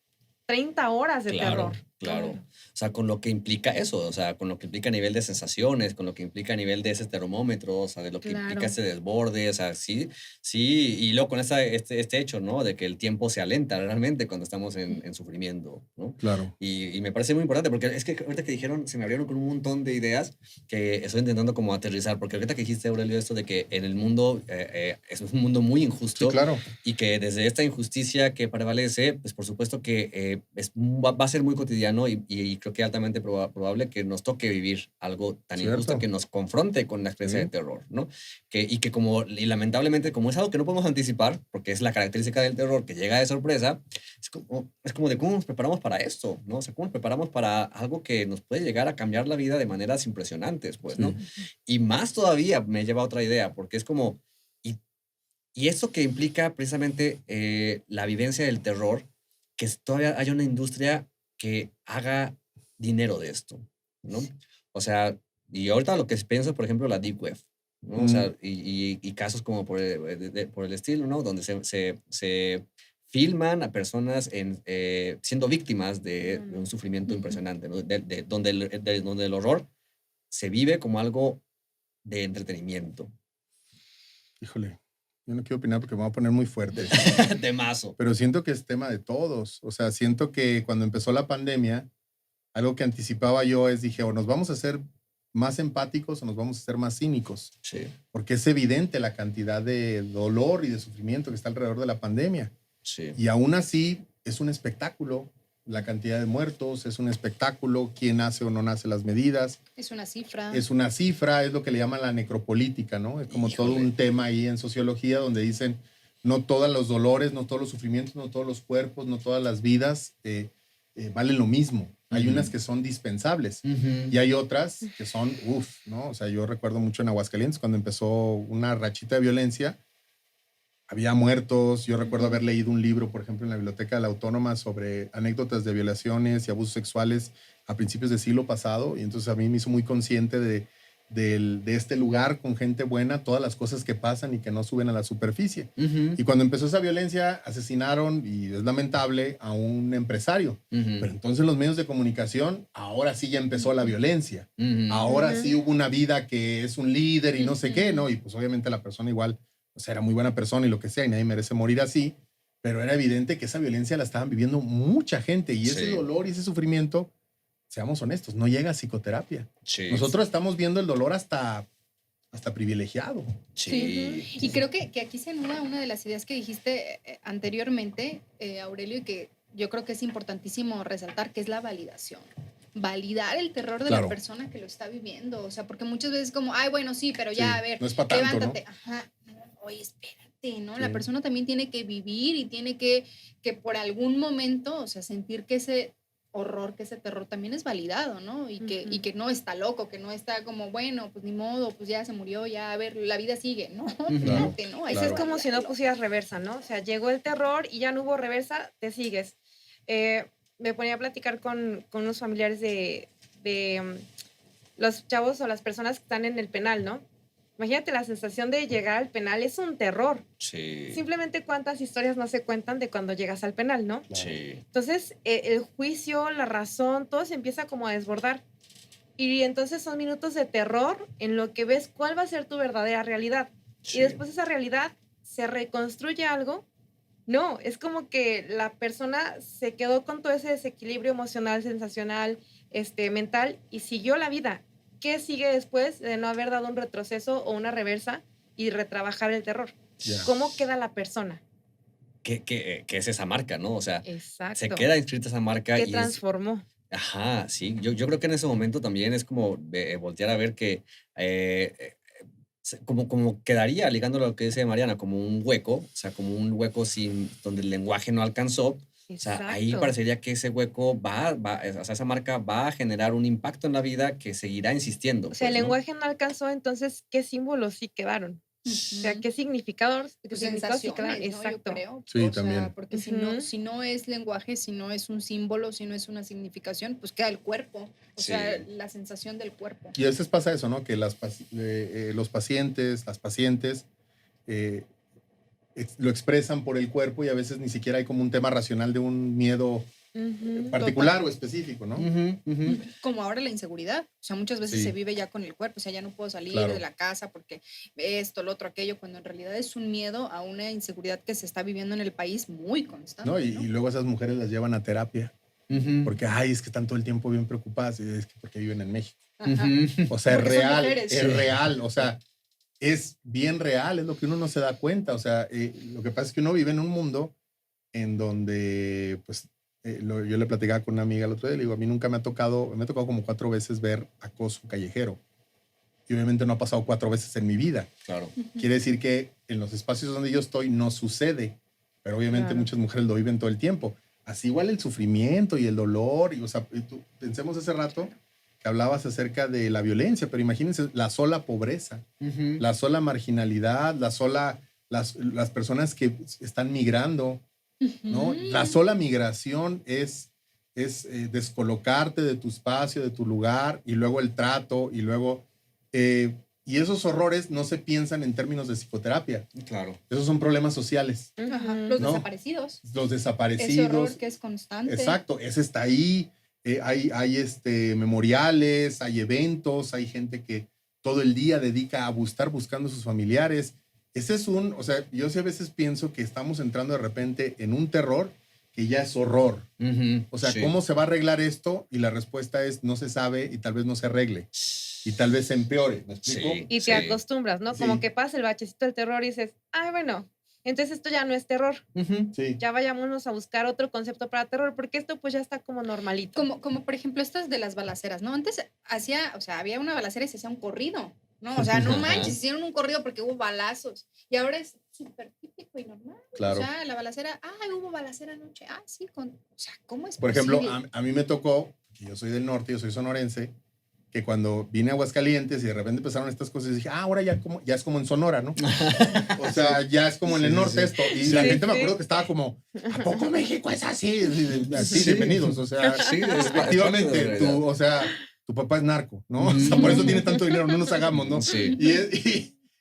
30 horas de Claro, terror. claro. O sea, con lo que implica eso, o sea, con lo que implica a nivel de sensaciones, con lo que implica a nivel de ese termómetro, o sea, de lo que implica Claro. ese desborde, o sea, sí, y luego con este hecho, ¿no? De que el tiempo se alenta realmente cuando estamos en sufrimiento, ¿no? Claro. Y me parece muy importante porque es que ahorita que dijeron, se me abrieron con un montón de ideas que estoy intentando como aterrizar, porque ahorita que dijiste, Aurelio, esto de que en el mundo es un mundo muy Sí, injusto, claro. y que desde esta injusticia que prevalece, pues por supuesto que va a ser muy cotidiano y creo que altamente probable que nos toque vivir algo tan Cierto. injusto que nos confronte con la experiencia Sí. de terror, ¿no? Y lamentablemente, como es algo que no podemos anticipar, porque es la característica del terror que llega de sorpresa, es como de cómo nos preparamos para esto, ¿no? O sea, cómo nos preparamos para algo que nos puede llegar a cambiar la vida de maneras impresionantes, pues, ¿no? Y más todavía me lleva a otra idea, porque es como, y esto que implica precisamente la vivencia del terror, que todavía hay una industria que haga dinero de esto, ¿no? O sea, y ahorita lo que pienso, por ejemplo, la Deep Web, ¿no? O sea, y casos como por el estilo, ¿no? Donde se filman a personas siendo víctimas de un sufrimiento impresionante, ¿no? Donde el horror se vive como algo de entretenimiento. Híjole, yo no quiero opinar porque me voy a poner muy fuerte. De mazo. Pero siento que es tema de todos. O sea, siento que cuando empezó la pandemia, algo que anticipaba yo es, dije, o nos vamos a hacer más empáticos o nos vamos a hacer más cínicos. Sí, Porque es evidente la cantidad de dolor y de sufrimiento que está alrededor de la pandemia. sí. Y aún así es un espectáculo. La cantidad de muertos es un espectáculo. Quién hace o no hace las medidas. Es una cifra. Es una cifra, es lo que le llaman la necropolítica, ¿no? Es como todo Híjole. un tema ahí en sociología donde dicen no todos los dolores, no todos los sufrimientos, no todos los cuerpos, no todas las vidas valen lo mismo. Hay Ujú. unas que son dispensables y hay otras que son, ¿no? O sea, yo recuerdo mucho en Aguascalientes cuando empezó una rachita de violencia, había muertos. Yo recuerdo haber leído un libro, por ejemplo, en la Biblioteca de la Autónoma sobre anécdotas de violaciones y abusos sexuales a principios del siglo pasado y entonces a mí me hizo muy consciente de de este lugar con gente buena, todas las cosas que pasan y que no suben a la superficie. Y cuando empezó esa violencia, asesinaron, y es lamentable, a un empresario. Pero entonces los medios de comunicación, ahora sí ya empezó la violencia. Ahora sí hubo una vida que es un líder y no sé qué, ¿no? Y pues obviamente la persona igual, o sea, era muy buena persona y lo que sea, y nadie merece morir así. Pero era evidente que esa violencia la estaban viviendo mucha gente, y ese dolor y ese sufrimiento, seamos honestos, no llega a psicoterapia. Nosotros estamos viendo el dolor hasta privilegiado. Y creo que aquí se anuda una de las ideas que dijiste anteriormente, Aurelio, y que yo creo que es importantísimo resaltar, que es la validación. Validar el terror de la persona que lo está viviendo. O sea, porque muchas veces como, ay, bueno, sí, pero ya, a ver, no es para tanto, levántate. ¿no? Ajá, oye, espérate, ¿no? La persona también tiene que vivir y tiene que por algún momento, o sea, sentir que ese horror, que ese terror también es validado, ¿no? Y que no está loco, que no está como, bueno, pues ni modo, pues ya se murió, ya, a ver, la vida sigue, ¿no? Espérate, ¿no? Eso es como si no pusieras reversa, ¿no? O sea, llegó el terror y ya no hubo reversa, te sigues. Me ponía a platicar con unos familiares de los chavos o las personas que están en el penal, ¿no? Imagínate la sensación de llegar al penal, es un terror. Simplemente cuántas historias no se cuentan de cuando llegas al penal, ¿no? Entonces, el juicio, la razón, todo se empieza como a desbordar. Y entonces son minutos de terror en lo que ves cuál va a ser tu verdadera realidad. Y después esa realidad se reconstruye algo. No, es como que la persona se quedó con todo ese desequilibrio emocional, sensacional, mental, y siguió la vida. ¿Qué sigue después de no haber dado un retroceso o una reversa y retrabajar el terror? ¿Cómo queda la persona? ¿Qué es esa marca, no? O sea, exacto, se queda inscrita esa marca. ¿Qué transformó? Ajá, sí. Yo creo que en ese momento también es como voltear a ver que como quedaría, ligando lo que dice Mariana, como un hueco, o sea, como un hueco donde el lenguaje no alcanzó. O sea, ahí parecería que ese hueco o sea, esa marca va a generar un impacto en la vida que seguirá insistiendo. O sea, pues, el lenguaje no alcanzó, entonces, ¿qué símbolos sí quedaron? O sea, ¿qué significadores? Sensaciones, ¿no? Exacto. Yo creo. Sí, o también. Sea, porque si no es lenguaje, si no es un símbolo, si no es una significación, pues queda el cuerpo. O sea, la sensación del cuerpo. Y a veces pasa eso, ¿no? Que los pacientes, las pacientes, lo expresan por el cuerpo, y a veces ni siquiera hay como un tema racional de un miedo particular o específico, ¿no? Como ahora la inseguridad. O sea, muchas veces se vive ya con el cuerpo. O sea, ya no puedo salir de la casa porque esto, lo otro, aquello, cuando en realidad es un miedo a una inseguridad que se está viviendo en el país muy constante. ¿No? Y luego esas mujeres las llevan a terapia. Porque, es que están todo el tiempo bien preocupadas, y es que porque viven en México. O sea, es real, es real. O sea, es bien real, es lo que uno no se da cuenta. O sea, lo que pasa es que uno vive en un mundo en donde, pues, yo le platicaba con una amiga el otro día, le digo, a mí nunca me ha tocado como 4 veces ver acoso callejero. Y obviamente no ha pasado 4 veces en mi vida. Claro. Quiere decir que en los espacios donde yo estoy no sucede, pero obviamente muchas mujeres lo viven todo el tiempo. Así igual el sufrimiento y el dolor, o sea, pensemos hace rato que hablabas acerca de la violencia, pero imagínense la sola pobreza, la sola marginalidad, las personas que están migrando, ¿no? La sola migración es descolocarte de tu espacio, de tu lugar, y luego el trato, y luego... y esos horrores no se piensan en términos de psicoterapia. Claro. Esos son problemas sociales. Los desaparecidos. Los desaparecidos. Ese horror que es constante. Exacto, ese está ahí. Hay memoriales, hay eventos, hay gente que todo el día dedica a estar buscando a sus familiares. Ese es o sea, yo sí a veces pienso que estamos entrando de repente en un terror que ya es horror. O sea, ¿cómo se va a arreglar esto? Y la respuesta es no se sabe, y tal vez no se arregle. Y tal vez se empeore, ¿me explico? Y te acostumbras, ¿no? Como que pasa el bachecito del terror y dices, bueno, entonces esto ya no es terror. Ya vayámonos a buscar otro concepto para terror, porque esto pues ya está como normalito. Como por ejemplo estas de las balaceras, ¿no? Antes había una balacera y se hacía un corrido, ¿no? O sea, no manches, hicieron un corrido porque hubo balazos. Y ahora es súper típico y normal. Claro. O sea, la balacera, hubo balacera anoche. Sí, o sea, ¿cómo es Por posible? ejemplo, a mí me tocó, que yo soy del norte, yo soy sonorense, que cuando vine a Aguascalientes y de repente empezaron estas cosas, dije, ahora ya es como en Sonora, ¿no? O sea, ya es como en el norte esto. Y la gente me acuerdo que estaba como, ¿a poco México es así? Así, bienvenidos. O sea, efectivamente, tu papá es narco, ¿no? O sea, por eso tiene tanto dinero, no nos hagamos, ¿no? Sí.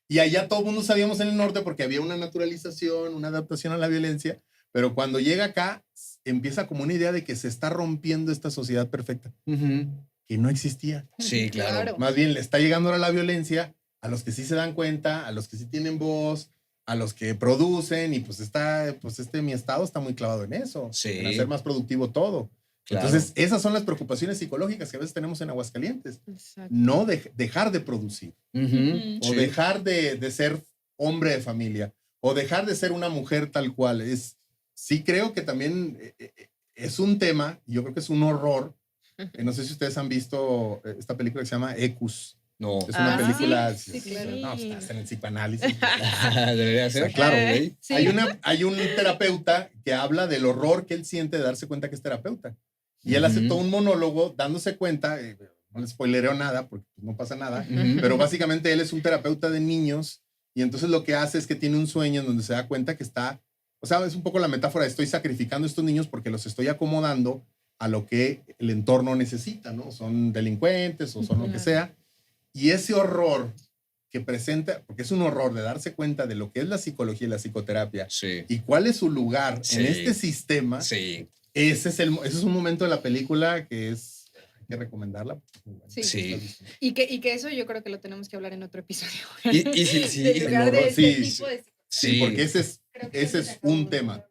Y allá todo el mundo sabíamos en el norte porque había una naturalización, una adaptación a la violencia, pero cuando llega acá empieza como una idea de que se está rompiendo esta sociedad perfecta, que no existía. Sí, claro. Más bien le está llegando ahora la violencia a los que sí se dan cuenta, a los que sí tienen voz, a los que producen, y pues mi estado está muy clavado en eso, Sí. en hacer más productivo todo. Claro. Entonces, esas son las preocupaciones psicológicas que a veces tenemos en Aguascalientes. Exacto. No dejar de producir, o Sí. dejar de ser hombre de familia, o dejar de ser una mujer tal cual. Sí creo que también es un tema, y yo creo que es un horror. No sé si ustedes han visto esta película que se llama Ecus. No. Es una película. sí, claro. No, pues, estás en el psicoanálisis. Debería ser. Está claro, güey. Sí. Hay un terapeuta que habla del horror que él siente de darse cuenta que es terapeuta. Y él hace Ujú. todo un monólogo dándose cuenta, no le spoilereo nada porque no pasa nada, Ujú. pero básicamente él es un terapeuta de niños y entonces lo que hace es que tiene un sueño en donde se da cuenta que está, o sea, es un poco la metáfora de estoy sacrificando a estos niños porque los estoy acomodando a lo que el entorno necesita, ¿no? Son delincuentes o son lo que sea. Y ese horror que presenta, porque es un horror de darse cuenta de lo que es la psicología y la psicoterapia Sí. y cuál es su lugar Sí. en este sistema, Sí. ese es un momento de la película que hay que recomendarla. Sí. Sí. Y que eso yo creo que lo tenemos que hablar en otro episodio. Y sí, En lugar de sí, este sí. tipo de... Sí, porque ese Creo que es se acabó. un tema.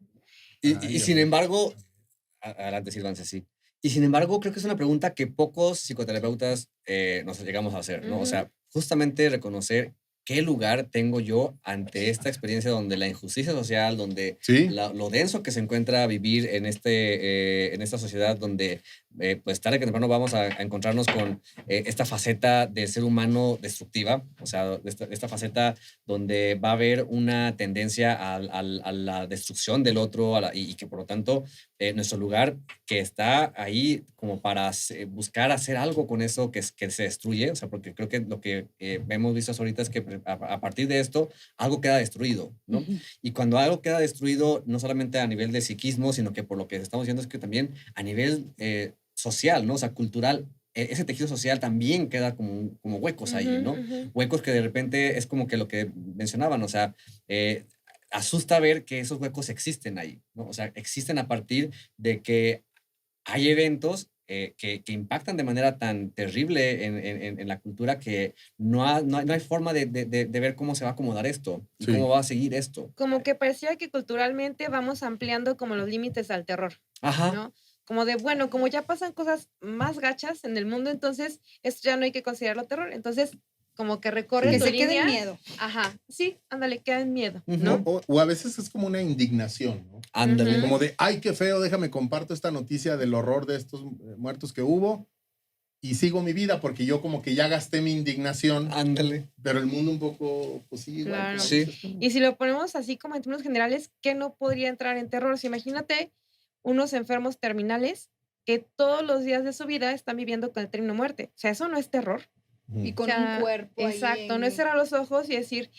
Y Ay, sin Dios. embargo, adelante, Silvance, sí. Y sin embargo, creo que es una pregunta que pocos psicoterapeutas nos llegamos a hacer, ¿no? O sea, justamente reconocer qué lugar tengo yo ante esta experiencia donde la injusticia social, donde Sí, lo denso que se encuentra vivir en esta sociedad donde pues tarde que temprano vamos a encontrarnos con esta faceta del ser humano destructiva, o sea, esta faceta donde va a haber una tendencia a la destrucción del otro y que por lo tanto nuestro lugar que está ahí como para buscar hacer algo con eso que se destruye, o sea, porque creo que lo que hemos visto hasta ahorita es que a partir de esto algo queda destruido, ¿no? Y cuando algo queda destruido, no solamente a nivel de psiquismo, sino que por lo que estamos viendo es que también a nivel social, ¿no? O sea, cultural, ese tejido social también queda como huecos ahí, ¿no? Huecos que de repente es como que lo que mencionaban, o sea, asusta ver que esos huecos existen ahí, ¿no? O sea, existen a partir de que hay eventos que impactan de manera tan terrible en la cultura que no hay forma de ver cómo se va a acomodar esto y Sí. cómo va a seguir esto. Como que parecía que culturalmente vamos ampliando como los límites al terror, Ajá. ¿no? Como de, bueno, como ya pasan cosas más gachas en el mundo, entonces esto ya no hay que considerarlo terror. Entonces, como que recorre Que tu se quede línea. el miedo. Ajá, sí, ándale, queda en miedo, Ujú. ¿no? o a veces es como una indignación, ¿no? Ándale. Ujú. Como de, ay, qué feo, déjame comparto esta noticia del horror de estos muertos que hubo y sigo mi vida porque yo como que ya gasté mi indignación, Ándale. pero el mundo un poco, pues sí, igual. Claro. Sí. Es como- Y si lo ponemos así como en términos generales, ¿qué no podría entrar en terror? O sea, imagínate unos enfermos terminales que todos los días de su vida están viviendo con el término muerte. O sea, eso no es terror. Y Ujú. con O sea, un cuerpo ahí exacto, no en- es cerrar los ojos y decir,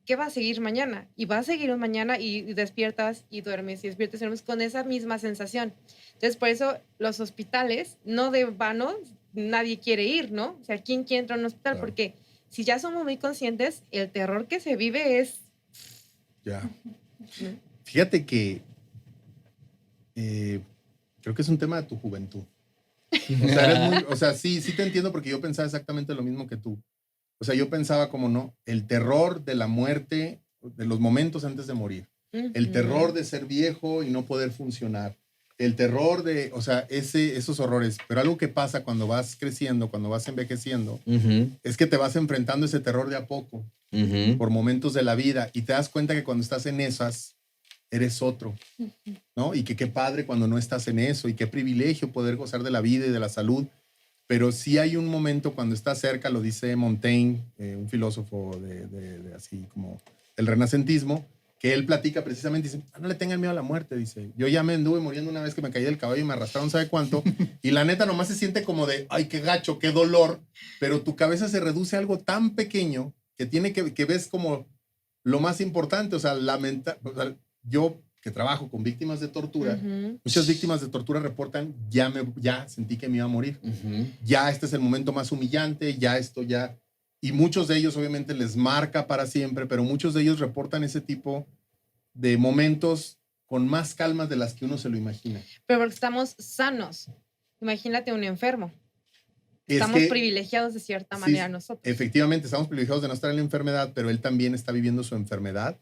¿qué va a seguir mañana? Y va a seguir mañana y despiertas y duermes y despiertas y duermes con esa misma sensación. Entonces, por eso los hospitales, no de vano, nadie quiere ir, ¿no? O sea, ¿quién quiere entrar a un hospital? Claro. Porque si ya somos muy conscientes, el terror que se vive es... Ya. ¿no? Fíjate que creo que es un tema de tu juventud. O sea, sí te entiendo porque yo pensaba exactamente lo mismo que tú. O sea, yo pensaba como no, el terror de la muerte, de los momentos antes de morir, el terror de ser viejo y no poder funcionar, el terror de, o sea, esos horrores. Pero algo que pasa cuando vas creciendo, cuando vas envejeciendo, Ujú, es que te vas enfrentando a ese terror de a poco, ujú. por momentos de la vida, y te das cuenta que cuando estás en esas, eres otro, ¿no? Y que qué padre cuando no estás en eso, y qué privilegio poder gozar de la vida y de la salud. Pero sí hay un momento cuando estás cerca, lo dice Montaigne, un filósofo de así como el renacentismo, que él platica precisamente, dice, no le tengan miedo a la muerte, dice, yo ya me anduve muriendo una vez que me caí del caballo y me arrastraron sabe cuánto, y la neta nomás se siente como de, ay, qué gacho, qué dolor, pero tu cabeza se reduce a algo tan pequeño que ves como lo más importante, o sea, o sea, yo que trabajo con víctimas de tortura, Ujú. muchas víctimas de tortura reportan, ya sentí que me iba a morir. Ujú. Ya este es el momento más humillante, ya esto ya... Y muchos de ellos obviamente les marca para siempre, pero muchos de ellos reportan ese tipo de momentos con más calmas de las que uno se lo imagina. Pero porque estamos sanos. Imagínate un enfermo. Es Estamos que, privilegiados de cierta sí, manera nosotros. efectivamente, estamos privilegiados de no estar en la enfermedad, pero él también está viviendo su enfermedad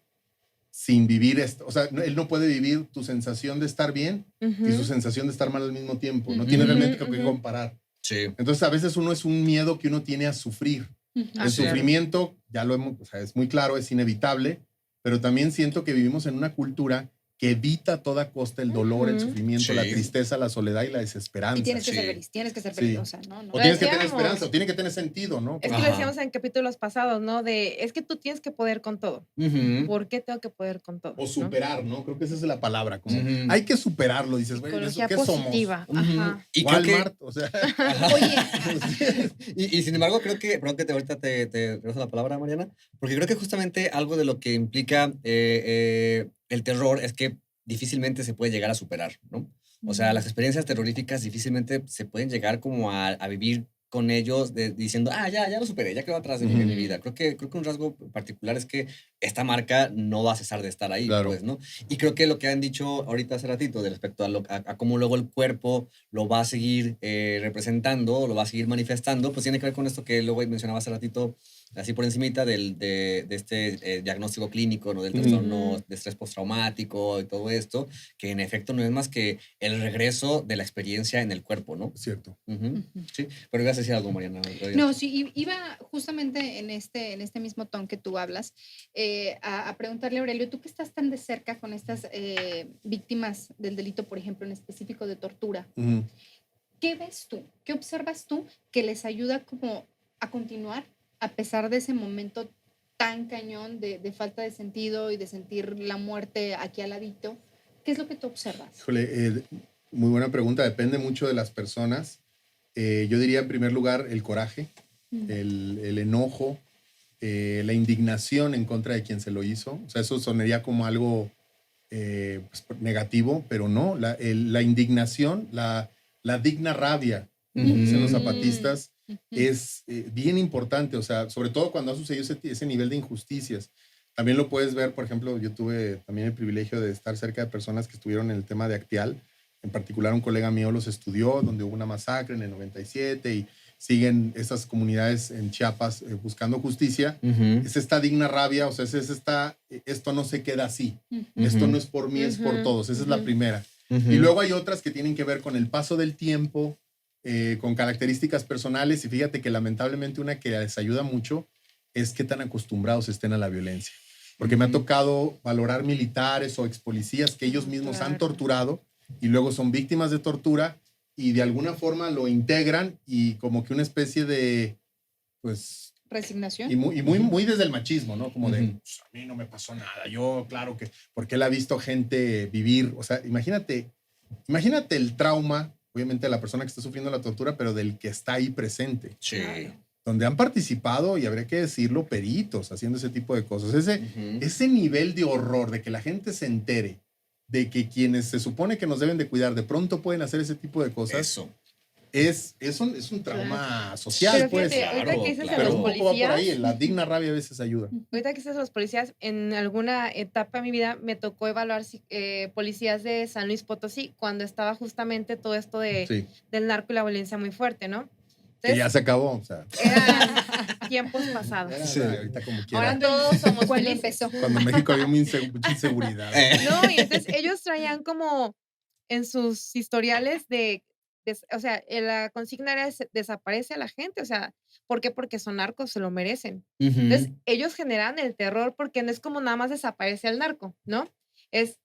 sin vivir esto. O sea, él no puede vivir tu sensación de estar bien y su sensación de estar mal al mismo tiempo. No tiene Ujú, realmente con qué ujú. comparar. Sí. Entonces, a veces uno es un miedo que uno tiene a sufrir. Ujú. Ah, El claro. sufrimiento, ya lo hemos, o sea, es muy claro, es inevitable, pero también siento que vivimos en una cultura que evita a toda costa el dolor, el Ujú. sufrimiento, la Sí. tristeza, la soledad y la desesperanza. Y tienes que ser Sí. feliz, tienes que ser Sí. feliz, o sea, no, no. O Lo tienes que tener decíamos. esperanza, o tiene que tener sentido, ¿no? Es que Ajá. lo decíamos en capítulos pasados, ¿no? De, es que tú tienes que poder con todo. Ujú. ¿Por qué tengo que poder con todo? O ¿no? superar, ¿no? Creo que esa es la palabra. Como, Ujú. hay que superarlo, dices, güey, ¿eso Psicología qué positiva. Ujú. Aja. Y creo que... Walmart, o sea, Ajá. Oye, Y sin embargo, creo que, perdón que ahorita te regreso la palabra, Mariana, porque creo que justamente algo de lo que implica el terror es que difícilmente se puede llegar a superar, ¿no? O sea, las experiencias terroríficas difícilmente se pueden llegar como a vivir con ellos diciendo, ya lo superé, ya quedó atrás de mí, en mi Ujú. vida. Creo que un rasgo particular es que esta marca no va a cesar de estar ahí, Claro. pues, ¿no? Y creo que lo que han dicho ahorita hace ratito de respecto a cómo luego el cuerpo lo va a seguir representando, lo va a seguir manifestando, pues tiene que ver con esto que luego mencionaba hace ratito, así por encimita, de este diagnóstico clínico, ¿no? Del Ujú. trastorno de estrés postraumático y todo esto, que en efecto no es más que el regreso de la experiencia en el cuerpo, ¿no? es cierto. Ujú. Ujú. Sí, pero ibas a decir algo, Mariana. No, sí, iba justamente en este mismo ton que tú hablas, a preguntarle a Aurelio, tú que estás tan de cerca con estas víctimas del delito, por ejemplo, en específico de tortura, Ujú. ¿qué ves tú? ¿Qué observas tú que les ayuda como a continuar a pesar de ese momento tan cañón de falta de sentido y de sentir la muerte aquí al ladito? ¿Qué es lo que tú observas? Híjole, muy buena pregunta, depende mucho de las personas. Yo diría en primer lugar el coraje, el enojo, la indignación en contra de quien se lo hizo. O sea, eso sonaría como algo pues, negativo, pero no. La indignación, la digna rabia, como dicen los Ujú. zapatistas, Ujú. es bien importante. O sea, sobre todo cuando ha sucedido ese nivel de injusticias. También lo puedes ver, por ejemplo, yo tuve también el privilegio de estar cerca de personas que estuvieron en el tema de Acteal. En particular, un colega mío los estudió, donde hubo una masacre en el 97 y siguen esas comunidades en Chiapas buscando justicia. Ujú. Es esta digna rabia, o sea, esto no se queda así. Ujú. Esto Ujú. no es por mí, es por Ujú, todos. Esa es la ujú. primera. Ujú. Y luego hay otras que tienen que ver con el paso del tiempo, con características personales. Y fíjate que lamentablemente una que les ayuda mucho es qué tan acostumbrados estén a la violencia. Porque me ha Ujú. tocado valorar militares o expolicías que ellos mismos han Claro. torturado y luego son víctimas de tortura y de alguna forma lo integran y como que una especie de, pues, ¿Resignación? y muy desde el machismo, ¿no? Como de, Ujú. pues, a mí no me pasó nada, yo claro que, porque él ha visto gente vivir, o sea, imagínate el trauma, obviamente de la persona que está sufriendo la tortura, pero del que está ahí presente, Sí. Claro. donde han participado, y habría que decirlo, peritos haciendo ese tipo de cosas. Ujú. Ese nivel de horror, de que la gente se entere, de que quienes se supone que nos deben de cuidar, de pronto pueden hacer ese tipo de cosas, Eso. es un trauma social, Pero pues. fíjate, ahorita Claro, que dices de claro. Pero los un poco va por ahí, policías, la digna rabia a veces ayuda. ahorita que dices de los policías, en alguna etapa de mi vida me tocó evaluar policías de San Luis Potosí cuando estaba justamente todo esto Sí, del narco y la violencia muy fuerte, ¿no? que ya Entonces, se acabó, o sea. eran tiempos pasados. Era, Sí. ahorita como quiera. Ahora todos somos ¿Cuándo felices. empezó? Cuando en México había mucha inseguridad. No, y entonces ellos traían como en sus historiales o sea, la consigna era desaparece a la gente, o sea, ¿por qué? Porque son narcos, se lo merecen. Entonces, Ujú. ellos generan el terror porque no es como nada más desaparece al narco, ¿no? Es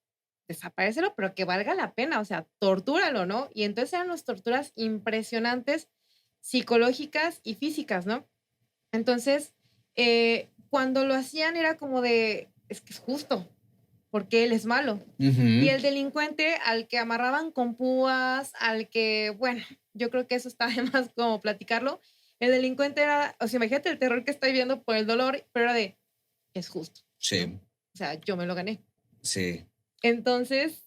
desaparécelo, pero que valga la pena, o sea, tortúralo, ¿no? Y entonces eran unas torturas impresionantes, psicológicas y físicas, ¿no? Entonces, cuando lo hacían era como de, es que es justo, porque él es malo. Y el Ujú. delincuente al que amarraban con púas, al que, bueno, yo creo que eso está de más como platicarlo. El delincuente era, o sea, imagínate el terror que estoy viendo por el dolor, pero era de, es justo, Sí, ¿no? O sea, yo me lo gané. sí. Entonces,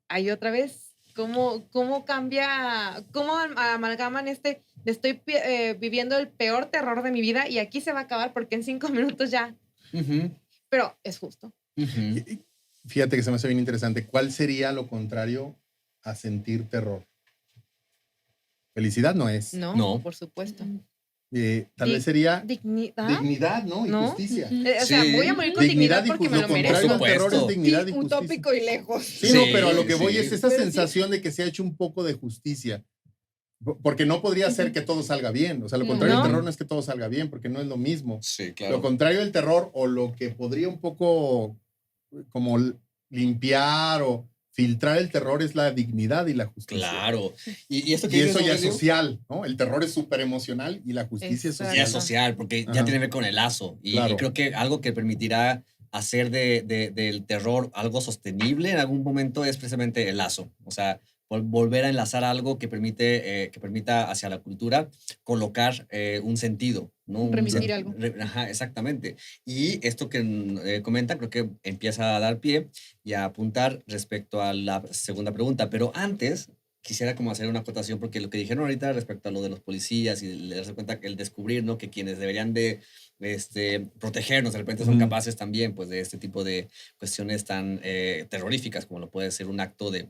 ahí otra vez, ¿cómo cambia, cómo amalgaman estoy viviendo el peor terror de mi vida y aquí se va a acabar porque en 5 minutos ya, Ujú, pero es justo. ujú. Y fíjate que se me hace bien interesante. ¿Cuál sería lo contrario a sentir terror? Felicidad no es. No, No. por supuesto. Tal vez sería Dignidad. dignidad, ¿no? Y ¿No? justicia. O sea, Sí. voy a morir con dignidad porque me lo lo contrario merezco. al terror es supuesto. dignidad Sí, y justicia. utópico y lejos. Sí, no, Sí, pero a lo que voy sí. es esa Pero sí. sensación de que se ha hecho un poco de justicia. Porque no podría ser que todo salga bien. O sea, lo No. contrario del No. terror no es que todo salga bien, porque no es lo mismo. Sí, Lo claro. contrario del terror, o lo que podría un poco como limpiar o filtrar el terror, es la dignidad y la justicia. Claro. Y esto que Y dices, eso ya es Aurelio, social, ¿no? El terror es súper emocional y la justicia Exacto. ya es es social. social, porque ya Ajá. tiene que ver con el lazo. Y Claro. creo que algo que permitirá hacer del terror algo sostenible en algún momento es precisamente el lazo. O sea, volver a enlazar algo que permita hacia la cultura colocar un sentido, ¿no? Remitir algo. Ajá, exactamente. Y esto que comentan creo que empieza a dar pie y a apuntar respecto a la segunda pregunta. Pero antes quisiera como hacer una acotación, porque lo que dijeron ahorita respecto a lo de los policías y le darse cuenta que el descubrir, ¿no? Que quienes deberían de protegernos de repente son Ujú. capaces también pues de este tipo de cuestiones tan terroríficas como lo puede ser un acto de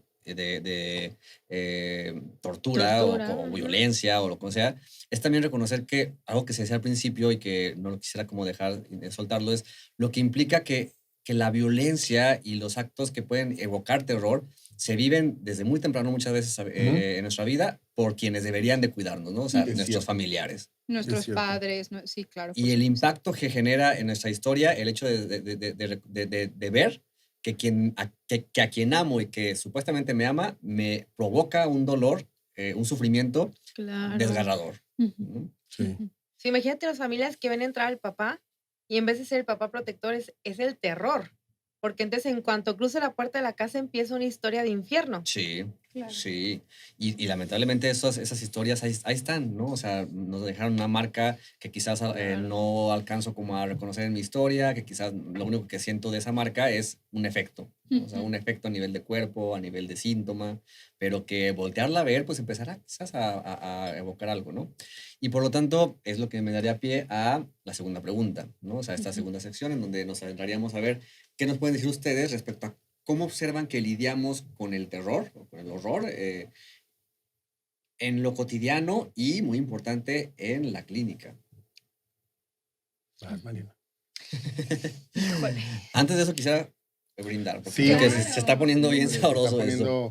tortura Tortura, o ujú. violencia o lo que sea, es también reconocer que algo que se decía al principio y que no lo quisiera como dejar de soltarlo es lo que implica que la violencia y los actos que pueden evocar terror se viven desde muy temprano muchas veces en nuestra vida por quienes deberían de cuidarnos, ¿no? O sea, Es nuestros cierto. familiares. Nuestros cierto. padres, sí, claro. por Y el supuesto. impacto que genera en nuestra historia el hecho de ver que a quien amo y que supuestamente me ama me provoca un dolor, un sufrimiento Claro. desgarrador. Ujú. ¿no? Sí. Sí, imagínate las familias que ven entrar al papá y en vez de ser el papá protector es el terror. Porque entonces en cuanto cruce la puerta de la casa empieza una historia de infierno. Sí, Claro. sí. Y lamentablemente esas historias ahí están, ¿no? O sea, nos dejaron una marca que quizás Claro. no alcanzo como a reconocer en mi historia, que quizás lo único que siento de esa marca es un efecto, ¿no? O sea, un efecto a nivel de cuerpo, a nivel de síntoma, pero que voltearla a ver, pues empezará quizás a evocar algo, ¿no? Y por lo tanto, es lo que me daría pie a la segunda pregunta, ¿no? O sea, esta segunda sección en donde nos adentraríamos a ver qué nos pueden decir ustedes respecto a cómo observan que lidiamos con el terror o con el horror en lo cotidiano y, muy importante, en la clínica. Mariana. Híjole. Antes de eso, quisiera brindar, porque Sí. creo que Claro. se está poniendo bien sabroso esto.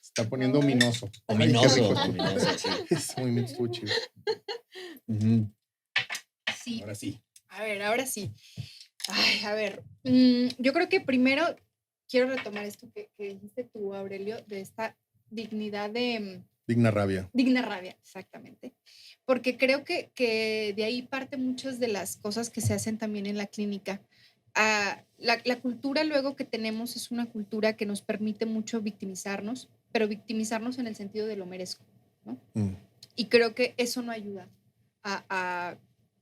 Se está poniendo ominoso. Ay, qué Ominoso, rico. ominoso, sí. Ese movimiento estuvo chido. Ujú. Sí. Ahora sí. Ahora sí. Ay, a ver, yo creo que primero quiero retomar esto que dijiste tú, Aurelio, de esta dignidad de Digna rabia. digna rabia, exactamente. Porque creo que de ahí parte muchas de las cosas que se hacen también en la clínica. La cultura luego que tenemos es una cultura que nos permite mucho victimizarnos, pero victimizarnos en el sentido de lo merezco, ¿no? Mm. Y creo que eso no ayuda a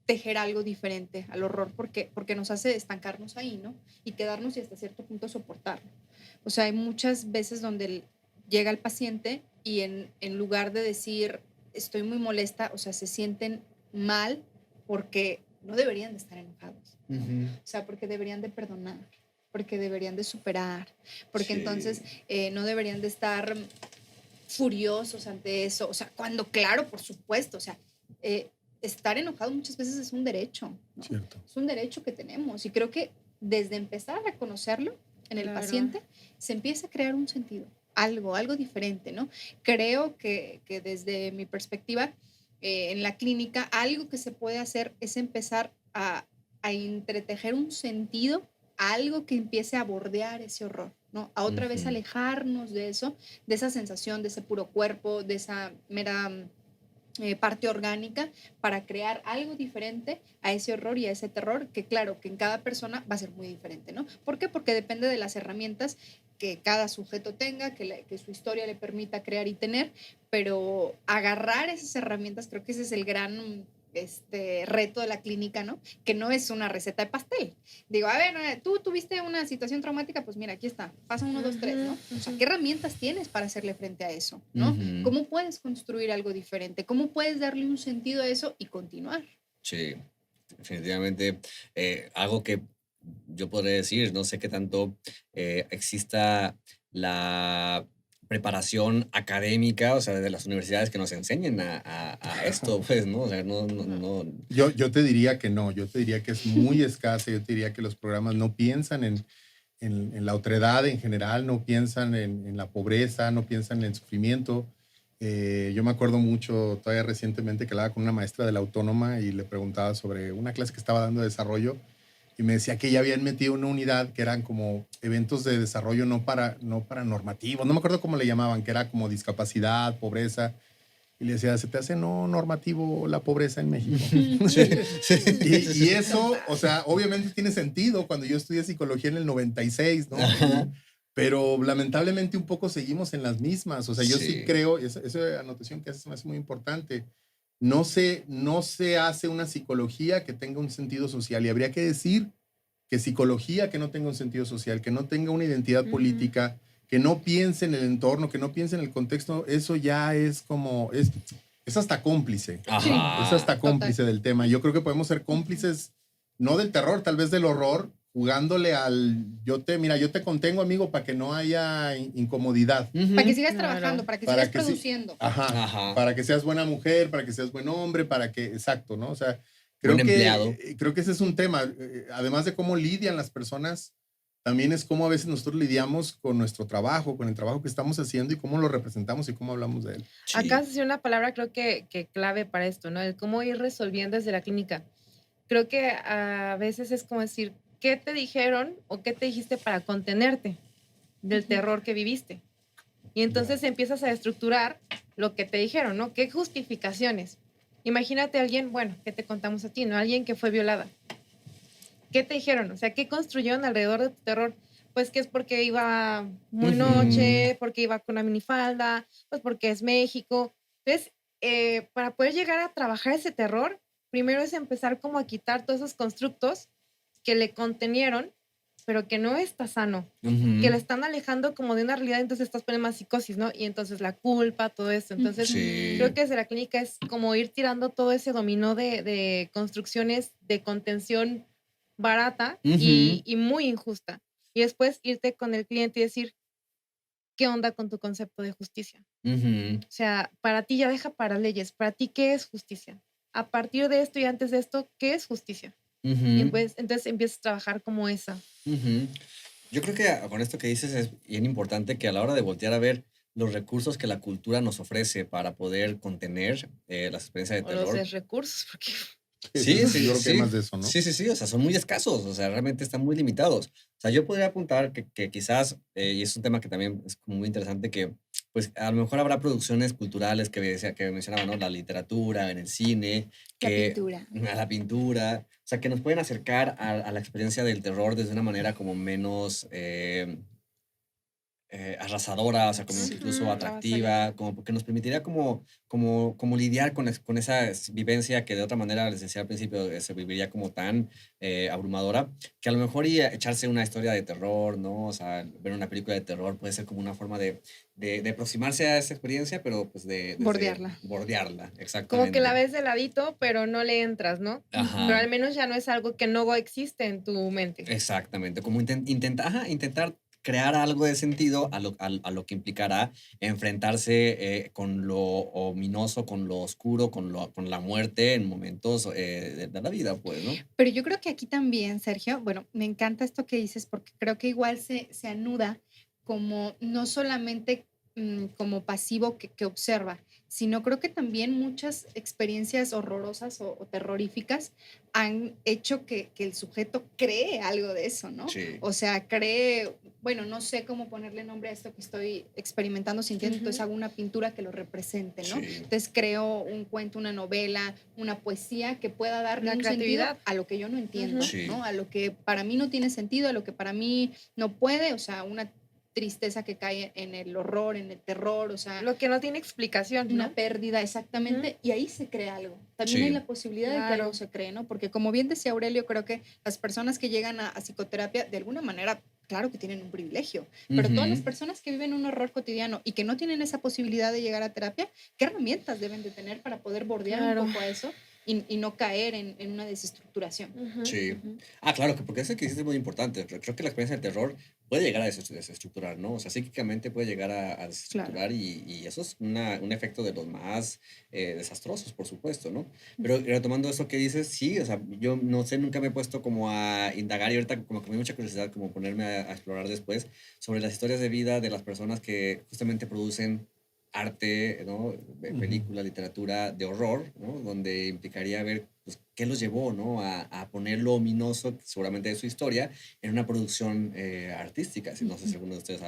tejer algo diferente al horror porque nos hace estancarnos ahí, ¿no? Y quedarnos y hasta cierto punto soportarlo. O sea, hay muchas veces donde llega el paciente y en lugar de decir estoy muy molesta, o sea, se sienten mal porque no deberían de estar enojados. Ujú. O sea, porque deberían de perdonar, porque deberían de superar, porque Sí. entonces no deberían de estar furiosos ante eso. O sea, cuando, claro, por supuesto, o sea, estar enojado muchas veces es un derecho, ¿no? Cierto. Es un derecho que tenemos. Y creo que desde empezar a reconocerlo en el Claro. paciente, se empieza a crear un sentido, algo diferente, ¿no? Creo que desde mi perspectiva, en la clínica, algo que se puede hacer es empezar a entretejer un sentido, algo que empiece a bordear ese horror, ¿no? A otra vez Ujú. alejarnos de eso, de esa sensación, de ese puro cuerpo, de esa mera parte orgánica, para crear algo diferente a ese horror y a ese terror, que claro, que en cada persona va a ser muy diferente, ¿no? ¿Por qué? Porque depende de las herramientas que cada sujeto tenga, que su historia le permita crear y tener, pero agarrar esas herramientas, creo que ese es el gran reto de la clínica, ¿no? Que no es una receta de pastel. Digo, a ver, tú tuviste una situación traumática, pues mira, aquí está, pasa 1, 2, 3, ¿no? O sea, ¿qué herramientas tienes para hacerle frente a eso, ¿no? Ujú. ¿Cómo puedes construir algo diferente? ¿Cómo puedes darle un sentido a eso y continuar? Sí, definitivamente. Algo que yo podría decir, no sé qué tanto exista la preparación académica, o sea, de las universidades que nos enseñen a esto, pues, ¿no? O sea, no. Yo te diría que no, yo te diría que es muy escasa, yo te diría que los programas no piensan en la otredad en general, no piensan en la pobreza, no piensan en el sufrimiento. Yo me acuerdo mucho, todavía recientemente, que hablaba con una maestra de la Autónoma y le preguntaba sobre una clase que estaba dando de desarrollo y me decía que ya habían metido una unidad que eran como eventos de desarrollo no para normativos, no me acuerdo cómo le llamaban, que era como discapacidad, pobreza. Y le decía, ¿se te hace no normativo la pobreza en México? Sí, sí. Y eso, o sea, obviamente tiene sentido cuando yo estudié psicología en el 96, ¿no? Ajá. Pero lamentablemente un poco seguimos en las mismas. O sea, yo sí Sí. creo, esa anotación que haces me hace muy importante. No se hace una psicología que tenga un sentido social y habría que decir que psicología que no tenga un sentido social, que no tenga una identidad política, que no piense en el entorno, que no piense en el contexto, eso ya es como, es hasta cómplice. Ajá. Es hasta Total. cómplice del tema. Yo creo que podemos ser cómplices, no del terror, tal vez del horror, jugándole al, yo te contengo, amigo, para que no haya incomodidad. Ujú. Para que sigas Claro. trabajando, para que Para sigas que sí. produciendo. Ajá. Ajá. Para que seas buena mujer, para que seas buen hombre, para que, exacto, ¿no? O sea, creo Buen empleado. creo que ese es un tema. Además de cómo lidian las personas, también es cómo a veces nosotros lidiamos con nuestro trabajo, con el trabajo que estamos haciendo y cómo lo representamos y cómo hablamos de él. Sí. Acá se una palabra creo que clave para esto, ¿no? El cómo ir resolviendo desde la clínica. Creo que a veces es como decir, ¿qué te dijeron o qué te dijiste para contenerte del terror que viviste? Y entonces empiezas a estructurar lo que te dijeron, ¿no? ¿Qué justificaciones? Imagínate a alguien, bueno, ¿qué te contamos a ti, no? Alguien que fue violada. ¿Qué te dijeron? O sea, ¿qué construyeron alrededor de tu terror? Pues que es porque iba muy Ujú. noche, porque iba con una minifalda, pues porque es México. Entonces, para poder llegar a trabajar ese terror, primero es empezar como a quitar todos esos constructos que le contenieron, pero que no está sano, Ujú. que le están alejando como de una realidad, entonces estás poniendo más psicosis, ¿no? Y entonces la culpa, todo eso. Entonces, Sí. creo que desde la clínica es como ir tirando todo ese dominó de construcciones de contención barata y muy injusta. Y después irte con el cliente y decir, ¿qué onda con tu concepto de justicia? Ujú. O sea, para ti ya deja para leyes, para ti, ¿qué es justicia? A partir de esto y antes de esto, ¿qué es justicia? Y Ujú. pues, entonces empiezas a trabajar como esa. Ujú. Yo creo que con esto que dices es bien importante que a la hora de voltear a ver los recursos que la cultura nos ofrece para poder contener las experiencias de O los terror. recursos, porque Sí, sí, Yo creo que hay sí. más de eso, ¿no? Sí, sí, sí, o sea, son muy escasos, o sea, realmente están muy limitados. O sea, yo podría apuntar que quizás, y es un tema que también es como muy interesante, que pues a lo mejor habrá producciones culturales que mencionaba, ¿no? La literatura, en el cine, La que pintura. a la pintura, o sea, que nos pueden acercar a la experiencia del terror desde una manera como menos arrasadora, o sea, como Sí. incluso Ujú, atractiva, como que nos permitiría como lidiar con esa vivencia que de otra manera, les decía al principio, se viviría como tan abrumadora, que a lo mejor echarse una historia de terror, ¿no? O sea, ver una película de terror puede ser como una forma de aproximarse a esa experiencia, pero pues desde Bordearla. bordearla, exactamente. como que la ves de ladito, pero no le entras, ¿no? Ajá. Pero al menos ya no es algo que no existe en tu mente. Exactamente, como intentar crear algo de sentido a lo que implicará enfrentarse con lo ominoso, con lo oscuro, con la muerte en momentos de la vida, pues, ¿no? Pero yo creo que aquí también, Sergio, bueno, me encanta esto que dices porque creo que igual se anuda como no solamente como pasivo que observa, sino creo que también muchas experiencias horrorosas o terroríficas han hecho que el sujeto cree algo de eso, ¿no? Sí. O sea, cree, bueno, no sé cómo ponerle nombre a esto que estoy experimentando, sintiendo, entonces hago una pintura que lo represente, ¿no? Sí. Entonces creo un cuento, una novela, una poesía que pueda darle La un sentido creatividad. a lo que yo no entiendo, Sí. ¿no? A lo que para mí no tiene sentido, a lo que para mí no puede, o sea, una tristeza que cae en el horror, en el terror, o sea, Lo que no tiene explicación, ¿no? una pérdida exactamente, y ahí se crea algo. También Sí. hay la posibilidad de que Claro. algo se cree, ¿no? Porque como bien decía Aurelio, creo que las personas que llegan a psicoterapia, de alguna manera, claro que tienen un privilegio, pero todas las Ujú. personas que viven un horror cotidiano y que no tienen esa posibilidad de llegar a terapia, ¿qué herramientas deben de tener para poder bordear Claro. un poco a eso y no caer en una desestructuración? Ujú, Sí. ujú. Claro, que porque eso que hiciste es muy importante. Creo que la experiencia del terror puede llegar a desestructurar, ¿no? O sea, psíquicamente puede llegar a desestructurar y eso es un efecto de los más desastrosos, por supuesto, ¿no? Pero retomando eso que dices, sí, o sea, yo no sé, nunca me he puesto como a indagar y ahorita como que me da mucha curiosidad como ponerme a explorar después sobre las historias de vida de las personas que justamente producen arte, ¿no? Película, literatura de horror, ¿no? Donde implicaría ver pues, qué los llevó, ¿no? A poner lo ominoso, seguramente de su historia, en una producción artística. No sé si alguno de ustedes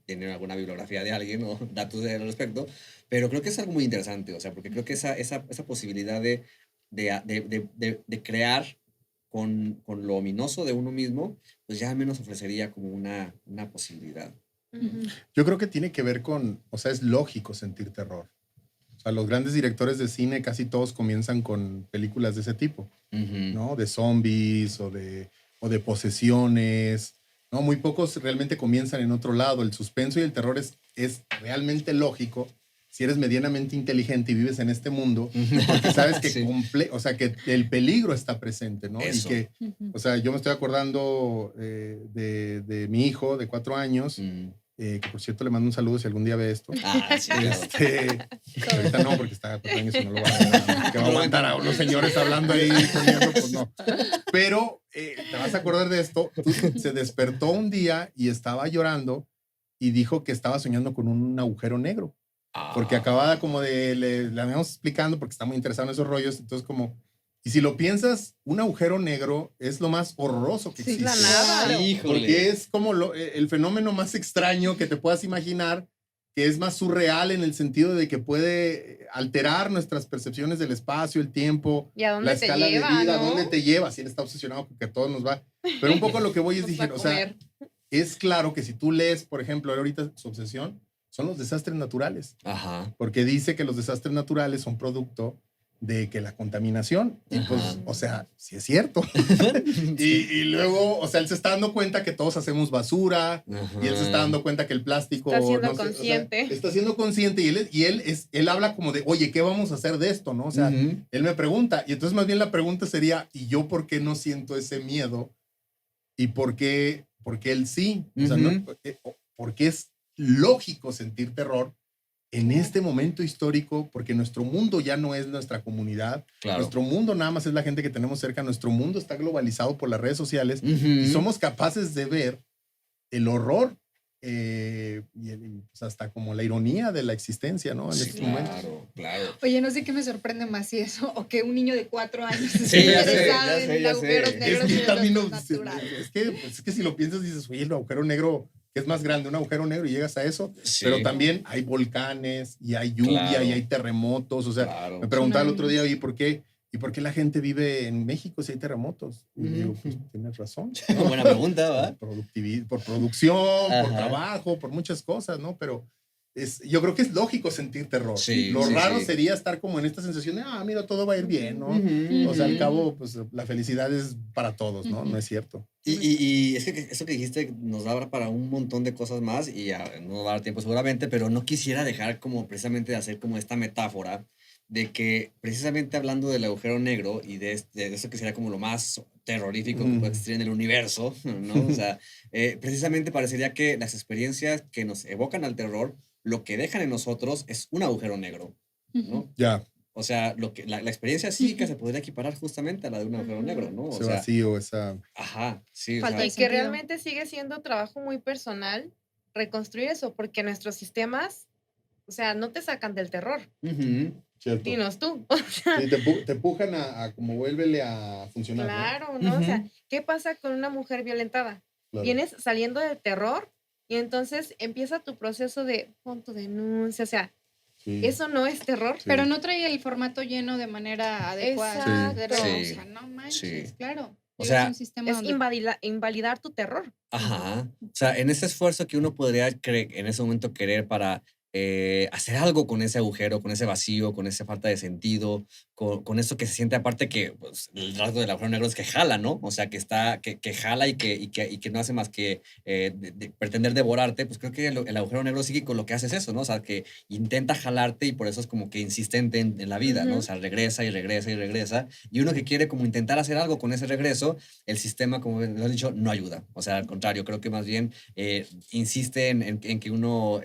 tiene alguna bibliografía de alguien o datos al respecto, pero creo que es algo muy interesante, o sea, porque creo que esa posibilidad de crear con lo ominoso de uno mismo, pues ya al menos ofrecería como una posibilidad. Ujú. Yo creo que tiene que ver con, o sea, es lógico sentir terror. O sea, los grandes directores de cine casi todos comienzan con películas de ese tipo, Ujú. ¿no? De zombies o de posesiones, ¿no? Muy pocos realmente comienzan en otro lado. El suspenso y el terror es realmente lógico si eres medianamente inteligente y vives en este mundo, porque sabes que, Sí. o sea, que el peligro está presente, ¿no? Eso. Y que, o sea, yo me estoy acordando de mi hijo de 4 años, Mm. que por cierto le mando un saludo si algún día ve esto. Sí, claro. Ahorita no, porque está a 4 años y no lo va a ver. Que va a aguantar a unos señores hablando ahí, comiendo, pues no. Pero te vas a acordar de esto. Se despertó un día y estaba llorando y dijo que estaba soñando con un agujero negro. Porque acababa como le habíamos explicando, porque está muy interesado en esos rollos. Entonces, como, y si lo piensas, un agujero negro es lo más horroroso que Sí, existe. La nada. Híjole. Porque es como el fenómeno más extraño que te puedas imaginar, que es más surreal en el sentido de que puede alterar nuestras percepciones del espacio, el tiempo, ¿Y a dónde la te escala lleva, de vida, no? dónde te lleva. Si él está obsesionado con que a todos nos va. Pero un poco lo que voy es, Nos dije, va a o sea, comer. es claro que si tú lees, por ejemplo, ahorita su obsesión, son los desastres naturales. Ajá. Porque dice que los desastres naturales son producto de que la contaminación, y pues, Ajá. o sea, sí es cierto. Y luego, o sea, él se está dando cuenta que todos hacemos basura, y él se está dando cuenta que el plástico... Está siendo no sé, o sea, consciente. está siendo consciente, y él habla como de, oye, ¿qué vamos a hacer de esto? ¿No? O sea, Ujú. él me pregunta, y entonces más bien la pregunta sería, ¿y yo por qué no siento ese miedo? ¿Y por qué él sí? O sea, Ujú. porque es lógico sentir terror en este momento histórico, porque nuestro mundo ya no es nuestra comunidad, Claro. nuestro mundo nada más es la gente que tenemos cerca, nuestro mundo está globalizado por las redes sociales, Ujú. y somos capaces de ver el horror pues hasta como la ironía de la existencia, ¿no? En Sí, estos momentos. claro. Oye, no sé qué me sorprende más si eso o que un niño de 4 años Sí, esté ya sé, interesado ya sé, en ya agujeros sé. negros Es y que en también lo no- natural. es que si lo piensas dices, oye, el agujero negro que es más grande, un agujero negro y llegas a eso, Sí. pero también hay volcanes y hay lluvia Claro. y hay terremotos, o sea, Claro. me preguntaba el otro día, Tsunamis. oye, ¿por qué la gente vive en México si hay terremotos? Y digo, pues tienes razón. Buena pregunta, ¿va? Por producción, por Ajá. trabajo, por muchas cosas, ¿no? Pero yo creo que es lógico sentir terror. Sí, Lo sí, raro sí. sería estar como en esta sensación de, mira, todo va a ir bien, ¿no? Ujú, O sea, al ujú. cabo, pues la felicidad es para todos, ¿no? No es cierto. Y es que eso que dijiste nos da para un montón de cosas más y ya no nos va a dar tiempo seguramente, pero no quisiera dejar como precisamente de hacer como esta metáfora de que precisamente hablando del agujero negro y de eso que sería como lo más terrorífico que puede existir en el universo, ¿no? O sea, precisamente parecería que las experiencias que nos evocan al terror, lo que dejan en nosotros es un agujero negro, ¿no? Ya, O sea, la experiencia psíquica se podría equiparar justamente a la de un agujero negro, ¿no? O ese sea, vacío, esa... ajá, sí, o Falta sea, Y de que sentido. realmente sigue siendo trabajo muy personal reconstruir eso, porque nuestros sistemas, o sea, no te sacan del terror. ujú, Cierto. Dinos tú. O sea, Sí, te empujan a como vuélvele a funcionar, ¿no? claro, ¿no? O sea, Ujú. ¿qué pasa con una mujer violentada? Claro. Vienes saliendo del terror y entonces empieza tu proceso de pon tu denuncia, o sea, Sí. eso no es terror. Sí. Pero no trae el formato lleno de manera adecuada. Exacto. O Sí. sea, no manches, Sí. claro. O Sí, sea, es un sistema Es donde invalidar tu terror. ajá. O sea, en ese esfuerzo que uno podría en ese momento querer para hacer algo con ese agujero, con ese vacío, con esa falta de sentido, con eso que se siente aparte que pues, el rasgo del agujero negro es que jala, ¿no? O sea, que jala y que no hace más que pretender devorarte, pues creo que el agujero negro psíquico lo que hace es eso, ¿no? O sea, que intenta jalarte y por eso es como que insistente en la vida, ¿no? O Ujú. sea, regresa y regresa y regresa. Y uno que quiere como intentar hacer algo con ese regreso, el sistema, como lo has dicho, no ayuda. O sea, al contrario, creo que más bien insiste en que uno...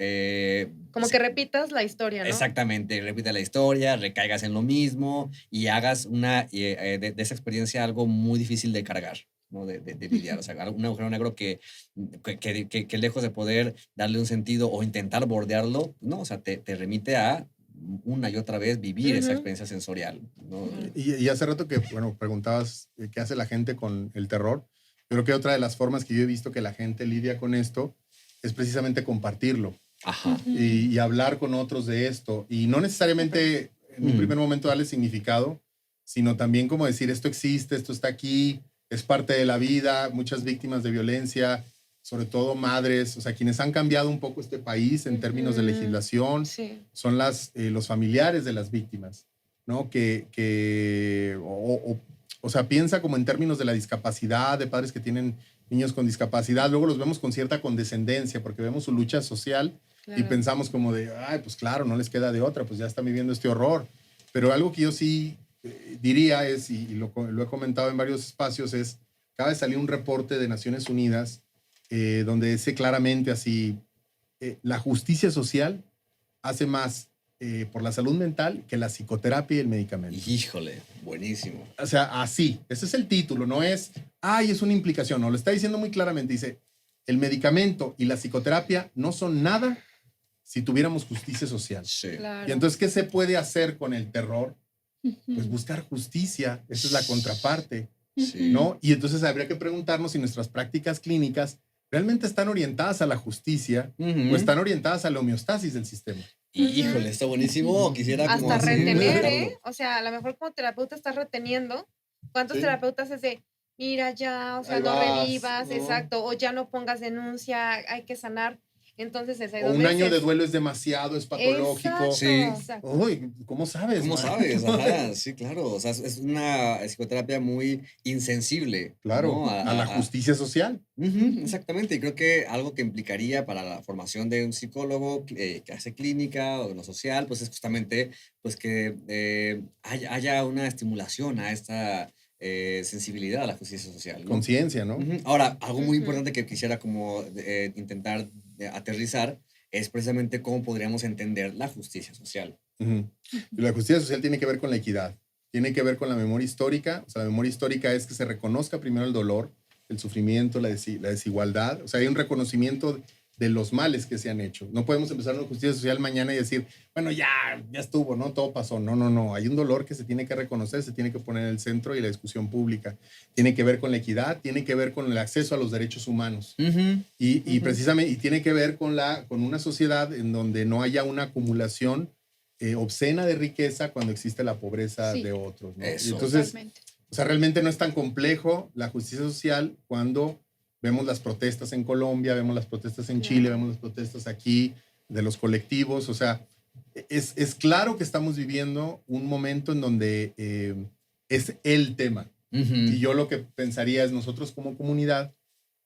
Como que repitas la historia, ¿no? exactamente, repita la historia, recaigas en lo mismo y hagas de esa experiencia algo muy difícil de cargar, ¿no? De lidiar. O sea, un agujero negro que lejos de poder darle un sentido o intentar bordearlo, ¿no? O sea, te remite a una y otra vez vivir esa Ujú. experiencia sensorial, ¿no? Ujú. Y hace rato que, bueno, preguntabas qué hace la gente con el terror. Yo creo que otra de las formas que yo he visto que la gente lidia con esto es precisamente compartirlo Ajá. y hablar con otros de esto. Y no necesariamente en un primer momento darle significado, sino también como decir, esto existe, esto está aquí, es parte de la vida, muchas víctimas de violencia, sobre todo madres, o sea, quienes han cambiado un poco este país en términos de Ujú. legislación, Sí. son los familiares de las víctimas, ¿no? O sea, piensa como en términos de la discapacidad, de padres que tienen niños con discapacidad, luego los vemos con cierta condescendencia porque vemos su lucha social y Claro. pensamos como de, ay, pues claro, no les queda de otra, pues ya están viviendo este horror. Pero algo que yo sí diría es, y lo he comentado en varios espacios, es, acaba de salir un reporte de Naciones Unidas donde dice claramente así, la justicia social hace más por la salud mental que la psicoterapia y el medicamento. Híjole, buenísimo. O sea, así, ese es el título, no es, ay, es una implicación, no, lo está diciendo muy claramente, dice, el medicamento y la psicoterapia no son nada si tuviéramos justicia social. Sí. Claro. Y entonces, ¿qué se puede hacer con el terror? Pues buscar justicia, esa es la contraparte, Sí. ¿no? Y entonces habría que preguntarnos si nuestras prácticas clínicas realmente están orientadas a la justicia Ujú. o están orientadas a la homeostasis del sistema. Híjole, está buenísimo. Quisiera como Hasta así retener, platicarlo. ¿eh? O sea, a lo mejor como terapeuta estás reteniendo. ¿Cuántos Sí. terapeutas es de, mira ya, o sea, Ahí no vas, revivas, ¿no? exacto, o ya no pongas denuncia, hay que sanar? Entonces es ahí O un donde año de dices, duelo es demasiado, es patológico. exacto, Sí. exacto. Uy, ¿cómo sabes? ¿Cómo man? sabes? Ajá, sí, claro. O sea, es una psicoterapia muy insensible, Claro, ¿no? a la justicia social. Ujú, exactamente, y creo que algo que implicaría para la formación de un psicólogo que hace clínica o en lo social, pues es justamente pues que haya una estimulación a esta sensibilidad a la justicia social, ¿no? Conciencia, ¿no? Ujú. Ahora, algo muy Ujú. importante que quisiera como intentar aterrizar es precisamente cómo podríamos entender la justicia social. Ujú. Y la justicia social tiene que ver con la equidad, tiene que ver con la memoria histórica. O sea, la memoria histórica es que se reconozca primero el dolor, el sufrimiento, la desigualdad. O sea, hay un reconocimiento de los males que se han hecho. No podemos empezar una justicia social mañana y decir, bueno, ya estuvo, ¿no? Todo pasó. No, no, no. Hay un dolor que se tiene que reconocer, se tiene que poner en el centro y la discusión pública. Tiene que ver con la equidad, tiene que ver con el acceso a los derechos humanos. Ujú. Y Ujú. precisamente, y tiene que ver con una sociedad en donde no haya una acumulación obscena de riqueza cuando existe la pobreza Sí. de otros, ¿no? Eso. Y entonces, Totalmente. o sea, realmente no es tan complejo la justicia social cuando vemos las protestas en Colombia, vemos las protestas en Chile, Claro. vemos las protestas aquí de los colectivos. O sea, es claro que estamos viviendo un momento en donde es el tema. Ujú. Y yo lo que pensaría es nosotros como comunidad,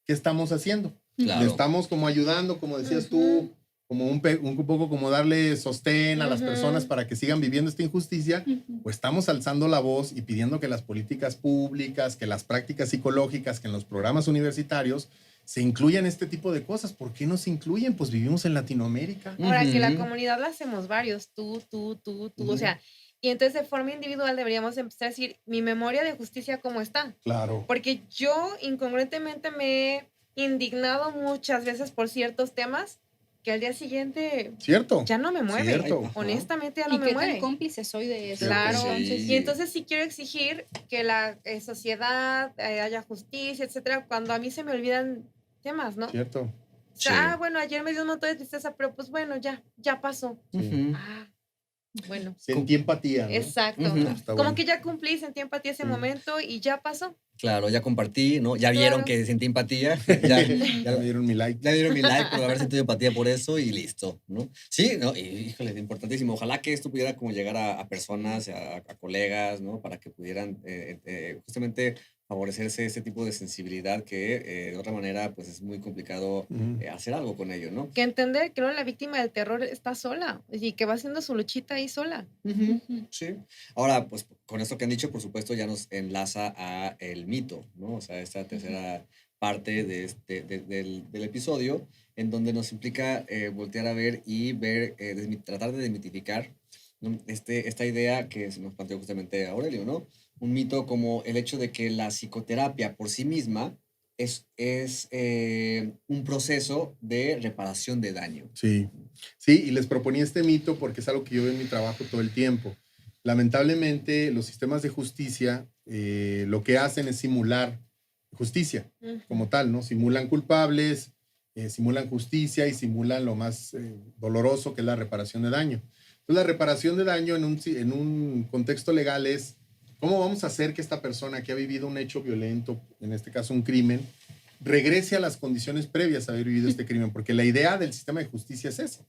¿qué estamos haciendo? Claro. Le estamos como ayudando, como decías Ujú. tú, como un poco como darle sostén a las Ujú. personas para que sigan viviendo esta injusticia, o estamos alzando la voz y pidiendo que las políticas públicas, que las prácticas psicológicas, que en los programas universitarios se incluyan este tipo de cosas. ¿Por qué no se incluyen? Pues vivimos en Latinoamérica. Ahora, que la Ujú. comunidad la hacemos varios, tú, Ujú. o sea, y entonces de forma individual deberíamos empezar a decir, mi memoria de justicia, ¿cómo está? Claro. Porque yo incongruentemente me he indignado muchas veces por ciertos temas que al día siguiente ¿Cierto? ya no me mueve. Cierto. Ajá. Honestamente ya no ¿Y me qué mueve. tan cómplice soy de eso? Claro. Entonces, Y entonces sí quiero exigir que la sociedad haya justicia, etcétera, cuando a mí se me olvidan temas, ¿no? Cierto. O Sí. sea, bueno, ayer me dio un montón de tristeza, pero pues bueno, ya pasó. Ujú. Ah, bueno. Sentí empatía, ¿no? Exacto. Ujú. Está Como bueno. que ya cumplí, sentí empatía ese Sí. momento y ya pasó. Claro, ya compartí, ¿no? Ya vieron Claro. que sentí empatía. Ya, Ya me dieron mi like. ya dieron mi like por haber sentido empatía por eso y listo, ¿no? Sí, ¿no? Y híjole, es importantísimo. Ojalá que esto pudiera como llegar a personas, a colegas, ¿no? Para que pudieran justamente favorecerse ese tipo de sensibilidad que de otra manera pues es muy complicado Ujú. hacer algo con ello, ¿no? Que entender que luego la víctima del terror está sola y que va haciendo su luchita ahí sola. Ujú. Sí. Ahora, pues con esto que han dicho, por supuesto, ya nos enlaza a el mito, ¿no? O sea, esta tercera parte de del episodio, en donde nos implica voltear a ver y ver, tratar de desmitificar, ¿no? Esta idea que se nos planteó justamente Aurelio, ¿no? Un mito como el hecho de que la psicoterapia por sí misma es un proceso de reparación de daño. Sí, sí, y les proponía este mito porque es algo que yo veo en mi trabajo todo el tiempo. Lamentablemente, los sistemas de justicia lo que hacen es simular justicia como tal, ¿no? Simulan culpables, simulan justicia y simulan lo más doloroso que es la reparación de daño. Entonces, la reparación de daño en un contexto legal es cómo vamos a hacer que esta persona que ha vivido un hecho violento, en este caso un crimen, regrese a las condiciones previas a haber vivido este crimen, porque la idea del sistema de justicia es esa,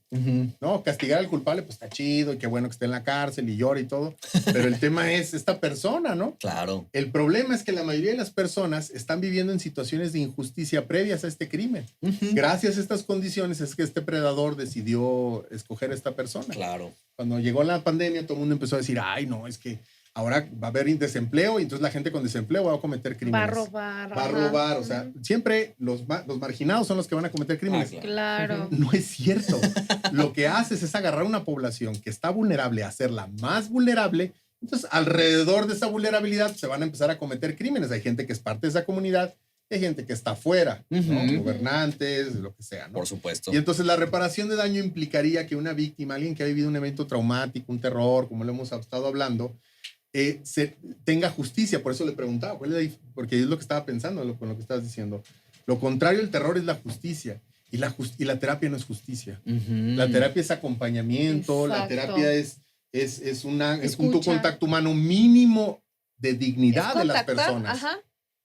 ¿no? Castigar al culpable, pues está chido y qué bueno que esté en la cárcel y llora y todo, pero el tema es esta persona, ¿no? Claro. El problema es que la mayoría de las personas están viviendo en situaciones de injusticia previas a este crimen. Gracias a estas condiciones es que este predador decidió escoger a esta persona. Claro. Cuando llegó la pandemia, todo el mundo empezó a decir, ay, no, es que ahora va a haber desempleo y entonces la gente con desempleo va a cometer crímenes. Va a robar. Va a robar, o sea, siempre los marginados son los que van a cometer crímenes. Claro. No es cierto. Lo que haces es agarrar una población que está vulnerable, hacerla más vulnerable. Entonces, alrededor de esa vulnerabilidad se van a empezar a cometer crímenes. Hay gente que es parte de esa comunidad, hay gente que está afuera, ¿no? Gobernantes, lo que sea, ¿no? Por supuesto. Y entonces la reparación de daño implicaría que una víctima, alguien que ha vivido un evento traumático, un terror, como lo hemos estado hablando, tenga justicia. Por eso le preguntaba, porque es lo que estaba pensando con lo que estabas diciendo. Lo contrario del terror es la justicia. Y la terapia no es justicia. La terapia es acompañamiento, la Exacto. terapia es un Escucha. contacto humano mínimo de dignidad de las Contactar, personas. ajá.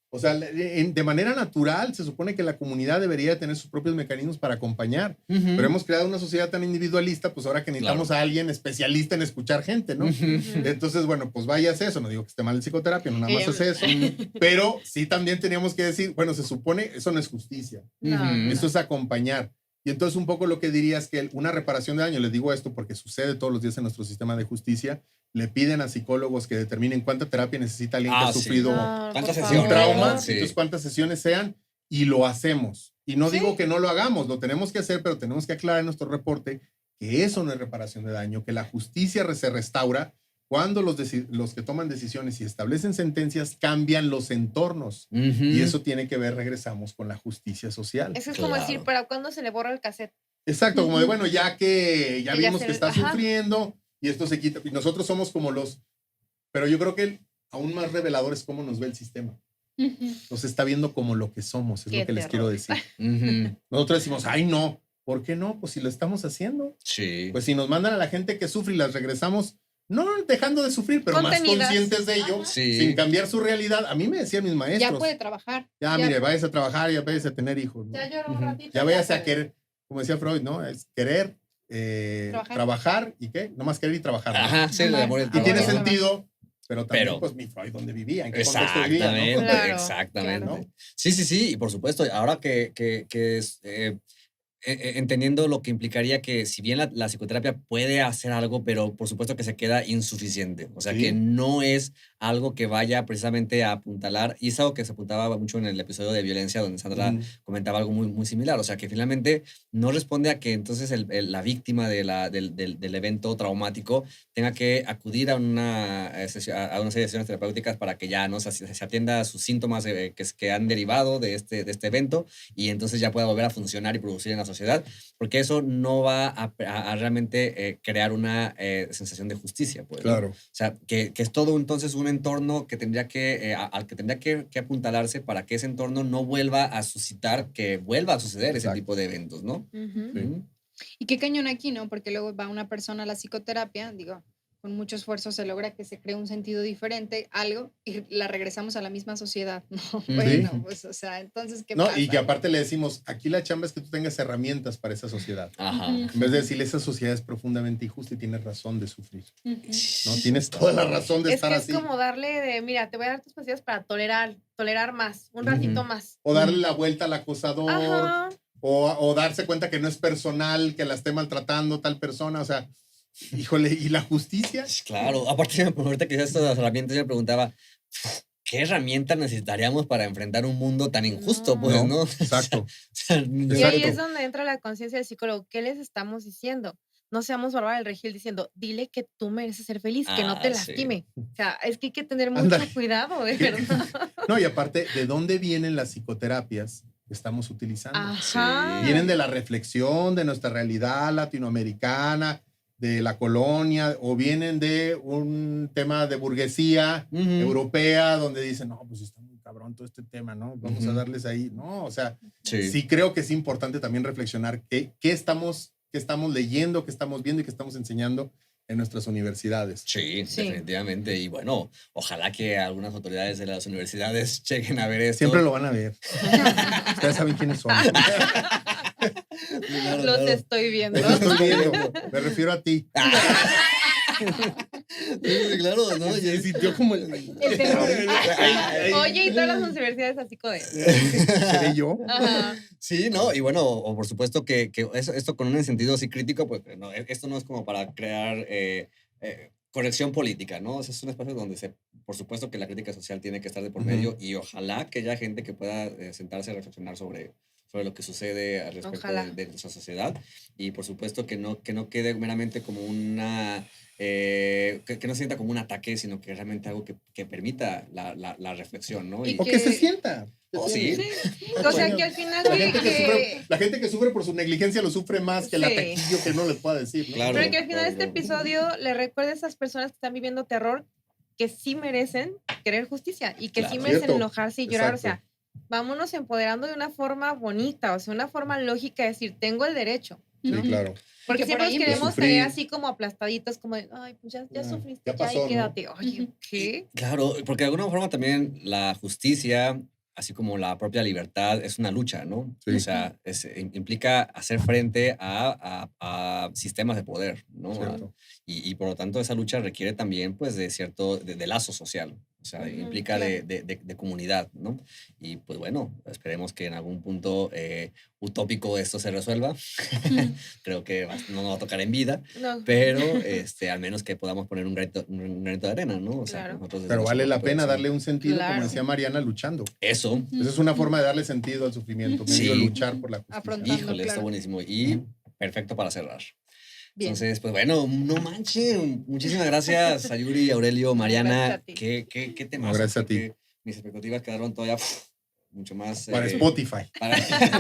O sea, de manera natural se supone que la comunidad debería tener sus propios mecanismos para acompañar. Pero hemos creado una sociedad tan individualista, pues ahora que necesitamos a alguien especialista en escuchar gente, ¿no? Entonces, bueno, pues vaya a hacer eso. No digo que esté mal en psicoterapia, no nada más es eso. Pero sí también teníamos que decir, bueno, se supone, eso no es justicia. No. Eso es acompañar. Y entonces un poco lo que diría es que una reparación de daño, les digo esto porque sucede todos los días en nuestro sistema de justicia, le piden a psicólogos que determinen cuánta terapia necesita alguien que ha sí. sufrido No, ¿Cuántas por un sesiones? favor. trauma, Sí. entonces cuántas sesiones sean, y lo hacemos. Y no Sí. digo que no lo hagamos, lo tenemos que hacer, pero tenemos que aclarar en nuestro reporte que eso no es reparación de daño, que la justicia se restaura cuando los que toman decisiones y establecen sentencias cambian los entornos. Y eso tiene que ver, regresamos, con la justicia social. Eso es como Claro. decir, ¿para cuándo se le borra el cassette? Exacto, como de, bueno, ya que ya Que ya vimos se- que está ajá. sufriendo y esto se quita, y nosotros somos como pero yo creo que aún más revelador es cómo nos ve el sistema. Nos está viendo como lo que somos, es Qué lo que les terror. quiero decir. Nosotros decimos, ay, no, ¿por qué no? Pues si lo estamos haciendo. Sí. Pues si nos mandan a la gente que sufre y las regresamos, no dejando de sufrir, pero más Contenidas. conscientes de ello, Sí. sin cambiar su realidad. A mí me decían mis maestros, Ya puede trabajar. ya mire, váyase a trabajar, ya váyase a tener hijos, ¿no? Ya lloró un ratito. Ya váyase a puede. querer, como decía Freud, ¿no? Es querer, trabajar y qué, no más querer y trabajar. ¿no? Ajá, sí, el amor y el Y tiene trabajo. sentido, pero también, Pero- pues, mi Freud, ¿dónde vivía? ¿En qué contexto vivía? ¿no? Exactamente, Claro, exactamente. claro. Sí, sí, sí, y por supuesto, ahora que es, entendiendo lo que implicaría que si bien la psicoterapia puede hacer algo, pero por supuesto que se queda insuficiente, o sea, Sí. que no es algo que vaya precisamente a apuntalar, y es algo que se apuntaba mucho en el episodio de violencia, donde Sandra comentaba algo muy, muy similar, o sea, que finalmente no responde a que entonces la víctima del evento traumático tenga que acudir a una serie de sesiones terapéuticas para que ya no se atienda a sus síntomas que han derivado de este evento y entonces ya pueda volver a funcionar y producir en la sociedad, porque eso no va a realmente crear una sensación de justicia. Pues, ¿no? Claro. O sea, que es todo entonces un entorno que tendría al que tendría que apuntalarse para que ese entorno no vuelva a suscitar, que vuelva a suceder ese Exacto. tipo de eventos, ¿no? Ujú. Sí. Ujú. Y qué cañón aquí, ¿no? Porque luego va una persona a la psicoterapia, digo, con mucho esfuerzo se logra que se cree un sentido diferente, algo, y la regresamos a la misma sociedad, ¿no? Bueno, pues, o sea, entonces, ¿qué No, pasa? y que aparte le decimos, aquí la chamba es que tú tengas herramientas para esa sociedad. Ajá. Ujú. En vez de decirle, esa sociedad es profundamente injusta y tienes razón de sufrir. Ujú. ¿No? Tienes toda la razón de Es estar que así. es como darle de, mira, te voy a dar tus pastillas para tolerar más, un Ujú. ratito más. O darle la vuelta al acosador, Ajá. o darse cuenta que no es personal, que la esté maltratando tal persona. O sea, híjole, ¿y la justicia? Claro, aparte, ahorita que ya estas herramientas, yo me preguntaba, ¿qué herramientas necesitaríamos para enfrentar un mundo tan injusto? No. Pues, ¿no? Exacto. Y ahí Exacto. es donde entra la conciencia del psicólogo. ¿Qué les estamos diciendo? No seamos Bárbara del Regil diciendo, dile que tú mereces ser feliz, que no te Sí. lastime. O sea, es que hay que tener mucho Ándale. cuidado, de verdad. No, y aparte, ¿de dónde vienen las psicoterapias que estamos utilizando? Ajá. Vienen de la reflexión de nuestra realidad latinoamericana, de la colonia, o vienen de un tema de burguesía Ujú. europea, donde dicen, no, pues está muy cabrón todo este tema, ¿no? Vamos a Ujú. darles ahí. No, o sea, Sí. sí creo que es importante también reflexionar qué estamos leyendo, qué estamos viendo y qué estamos enseñando en nuestras universidades. Sí, Sí. definitivamente. Y bueno, ojalá que algunas autoridades de las universidades chequen a ver esto. Siempre lo van a ver. Ustedes saben quiénes son. Claro, Los claro. estoy viendo. Los estoy viendo. Me refiero a ti. Sí, claro, ¿no? Se sintió como el terror. Oye, y todas las universidades así como de. ¿Seré yo? Ajá. Sí, ¿no? Y bueno, o por supuesto que esto con un sentido así crítico, pues no, esto no es como para crear corrección política, ¿no? O sea, es un espacio donde por supuesto que la crítica social tiene que estar de por Ujú. medio y ojalá que haya gente que pueda sentarse a reflexionar sobre lo que sucede al respecto Ojalá. de nuestra sociedad y por supuesto que no quede meramente como una... que no se sienta como un ataque, sino que realmente algo que permita la reflexión, ¿no? Y O que se sienta. Oh, sí. O sea, que al final La gente que sufre por su negligencia lo sufre más que el Sí. ataquillo que no les pueda decir, ¿no? Claro. Pero que al final de este claro. episodio le recuerde a esas personas que están viviendo terror que sí merecen querer justicia y que sí Claro. merecen Cierto. enojarse y llorar. Exacto. O sea, vámonos empoderando de una forma bonita, o sea, una forma lógica de decir, tengo el derecho. Sí, ¿no? claro. Porque Que por siempre ahí nos queremos sufrir. tener así como aplastaditos, como de, ay, pues ya Ah, sufriste, ya ya, pasó, y ¿no? quédate. Oye, Ujú. ¿qué? Claro, porque de alguna forma también la justicia, así como la propia libertad, es una lucha, ¿no? Sí. O sea, implica hacer frente a sistemas de poder, ¿no? Cierto. Y por lo tanto esa lucha requiere también, pues, de lazo social. O sea, Ujú, implica claro. de comunidad, ¿no? Y pues bueno, esperemos que en algún punto utópico esto se resuelva. Creo que no nos va a tocar en vida, No. pero al menos que podamos poner un granito de arena, ¿no? O sea, Claro. nosotros desde Pero nuestro vale la punto de pena vista. darle un sentido, Claro. como decía Mariana, luchando. Eso, Esa es una forma de darle sentido al sufrimiento, medio Sí. luchar por la justicia. Afrontar. híjole, está claro. buenísimo. Y perfecto para cerrar. Bien. Entonces, pues bueno, no manchen. Muchísimas gracias a Yuri, Aurelio, Mariana. Gracias a ti. ¿Qué temas? No, gracias a ti. Mis expectativas quedaron todavía mucho más. Para Spotify.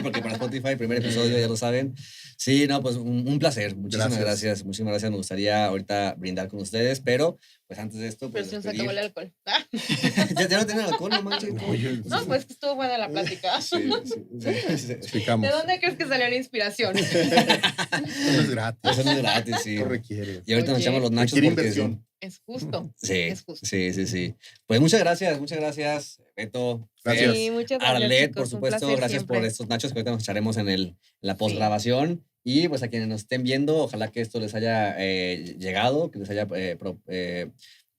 Porque para Spotify, primer episodio, ya lo saben. Sí, no, pues un placer. Muchísimas gracias. Muchísimas gracias. Me gustaría ahorita brindar con ustedes, pero pues antes de esto, Pero pues se nos acabó el alcohol. Ah, ya no tienen alcohol, no manches. No, yo- no, pues que estuvo buena la plática. Sí. Explicamos. ¿De dónde crees que salió la inspiración? Eso no es gratis. Eso no es gratis, sí. No requiere. Y ahorita nos Oye. echamos los nachos Requiere porque inversión. Es justo. sí, Es justo. sí. Pues muchas gracias, Beto. Gracias. Sí, muchas gracias. Arlet, chicos, por un supuesto, placer gracias por siempre. estos nachos que ahorita nos echaremos en la postgrabación. Y pues a quienes nos estén viendo, ojalá que esto les haya llegado, que les haya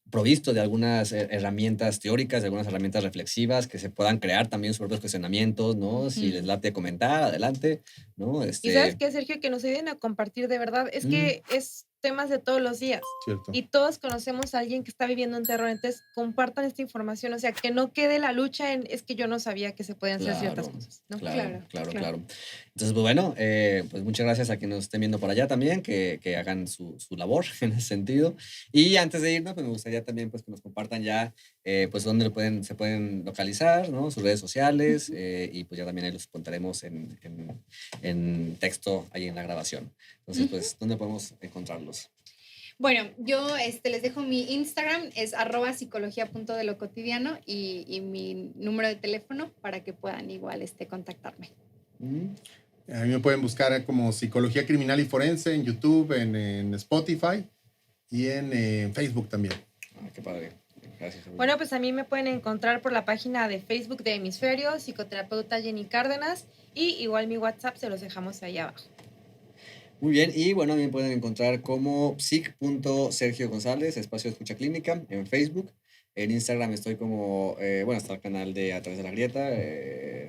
provisto de algunas herramientas teóricas, de algunas herramientas reflexivas, que se puedan crear también sus propios cuestionamientos, ¿no? Si Ujú. les late comentar, adelante, ¿no? Y sabes qué, Sergio, que nos ayuden a compartir de verdad. Es que es temas de todos los días. Cierto. Y todos conocemos a alguien que está viviendo un terror. Entonces, compartan esta información. O sea, que no quede la lucha en es que yo no sabía que se podían hacer ciertas cosas. ¿no? Claro. Claro. Entonces, pues bueno, pues muchas gracias a quienes nos estén viendo por allá también, que hagan su labor en ese sentido. Y antes de irnos, pues me gustaría también pues, que nos compartan ya pues dónde se pueden localizar, ¿no? Sus redes sociales, y pues ya también ahí los contaremos en texto ahí en la grabación. Entonces, pues, ¿dónde podemos encontrarlos? Bueno, yo les dejo mi Instagram, es @psicología.delocotidiano y mi número de teléfono para que puedan igual contactarme. A mí me pueden buscar como Psicología Criminal y Forense en YouTube, en Spotify. y en Facebook también. Ah, qué padre. Gracias, Javier. Bueno, pues a mí me pueden encontrar por la página de Facebook de Hemisferio, psicoterapeuta Jenny Cárdenas, y igual mi WhatsApp se los dejamos ahí abajo. Muy bien, y bueno, me pueden encontrar como psic.Sergio González, espacio de escucha clínica, en Facebook. En Instagram estoy como, bueno, está el canal de A Través de la Grieta,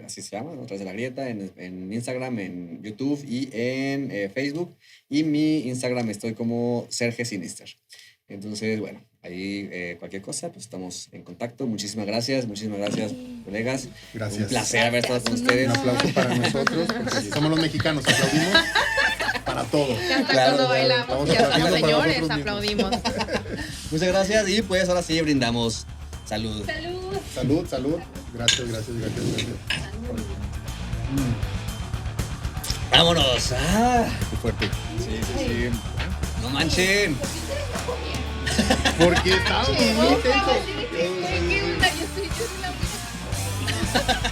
así se llama, ¿no? A Través de la Grieta, en Instagram, en YouTube y en Facebook. Y mi Instagram estoy como Sergio Sinister. Entonces, bueno, ahí cualquier cosa, pues estamos en contacto. Muchísimas gracias, colegas. Gracias. Un placer haber estado con ustedes. Un aplauso para nosotros, porque somos los mexicanos, aplaudimos para todo. Ya hasta Claro, cuando claro. bailamos, Estamos ya como aplaudiendo para señores nosotros aplaudimos. Muchas gracias y pues ahora sí brindamos. Salud. Salud. Salud. Gracias. ¡Vámonos! ¡Ah! Qué fuerte. Sí. No manchen. Porque estamos muy ¿Qué intensos. onda? Yo soy la única.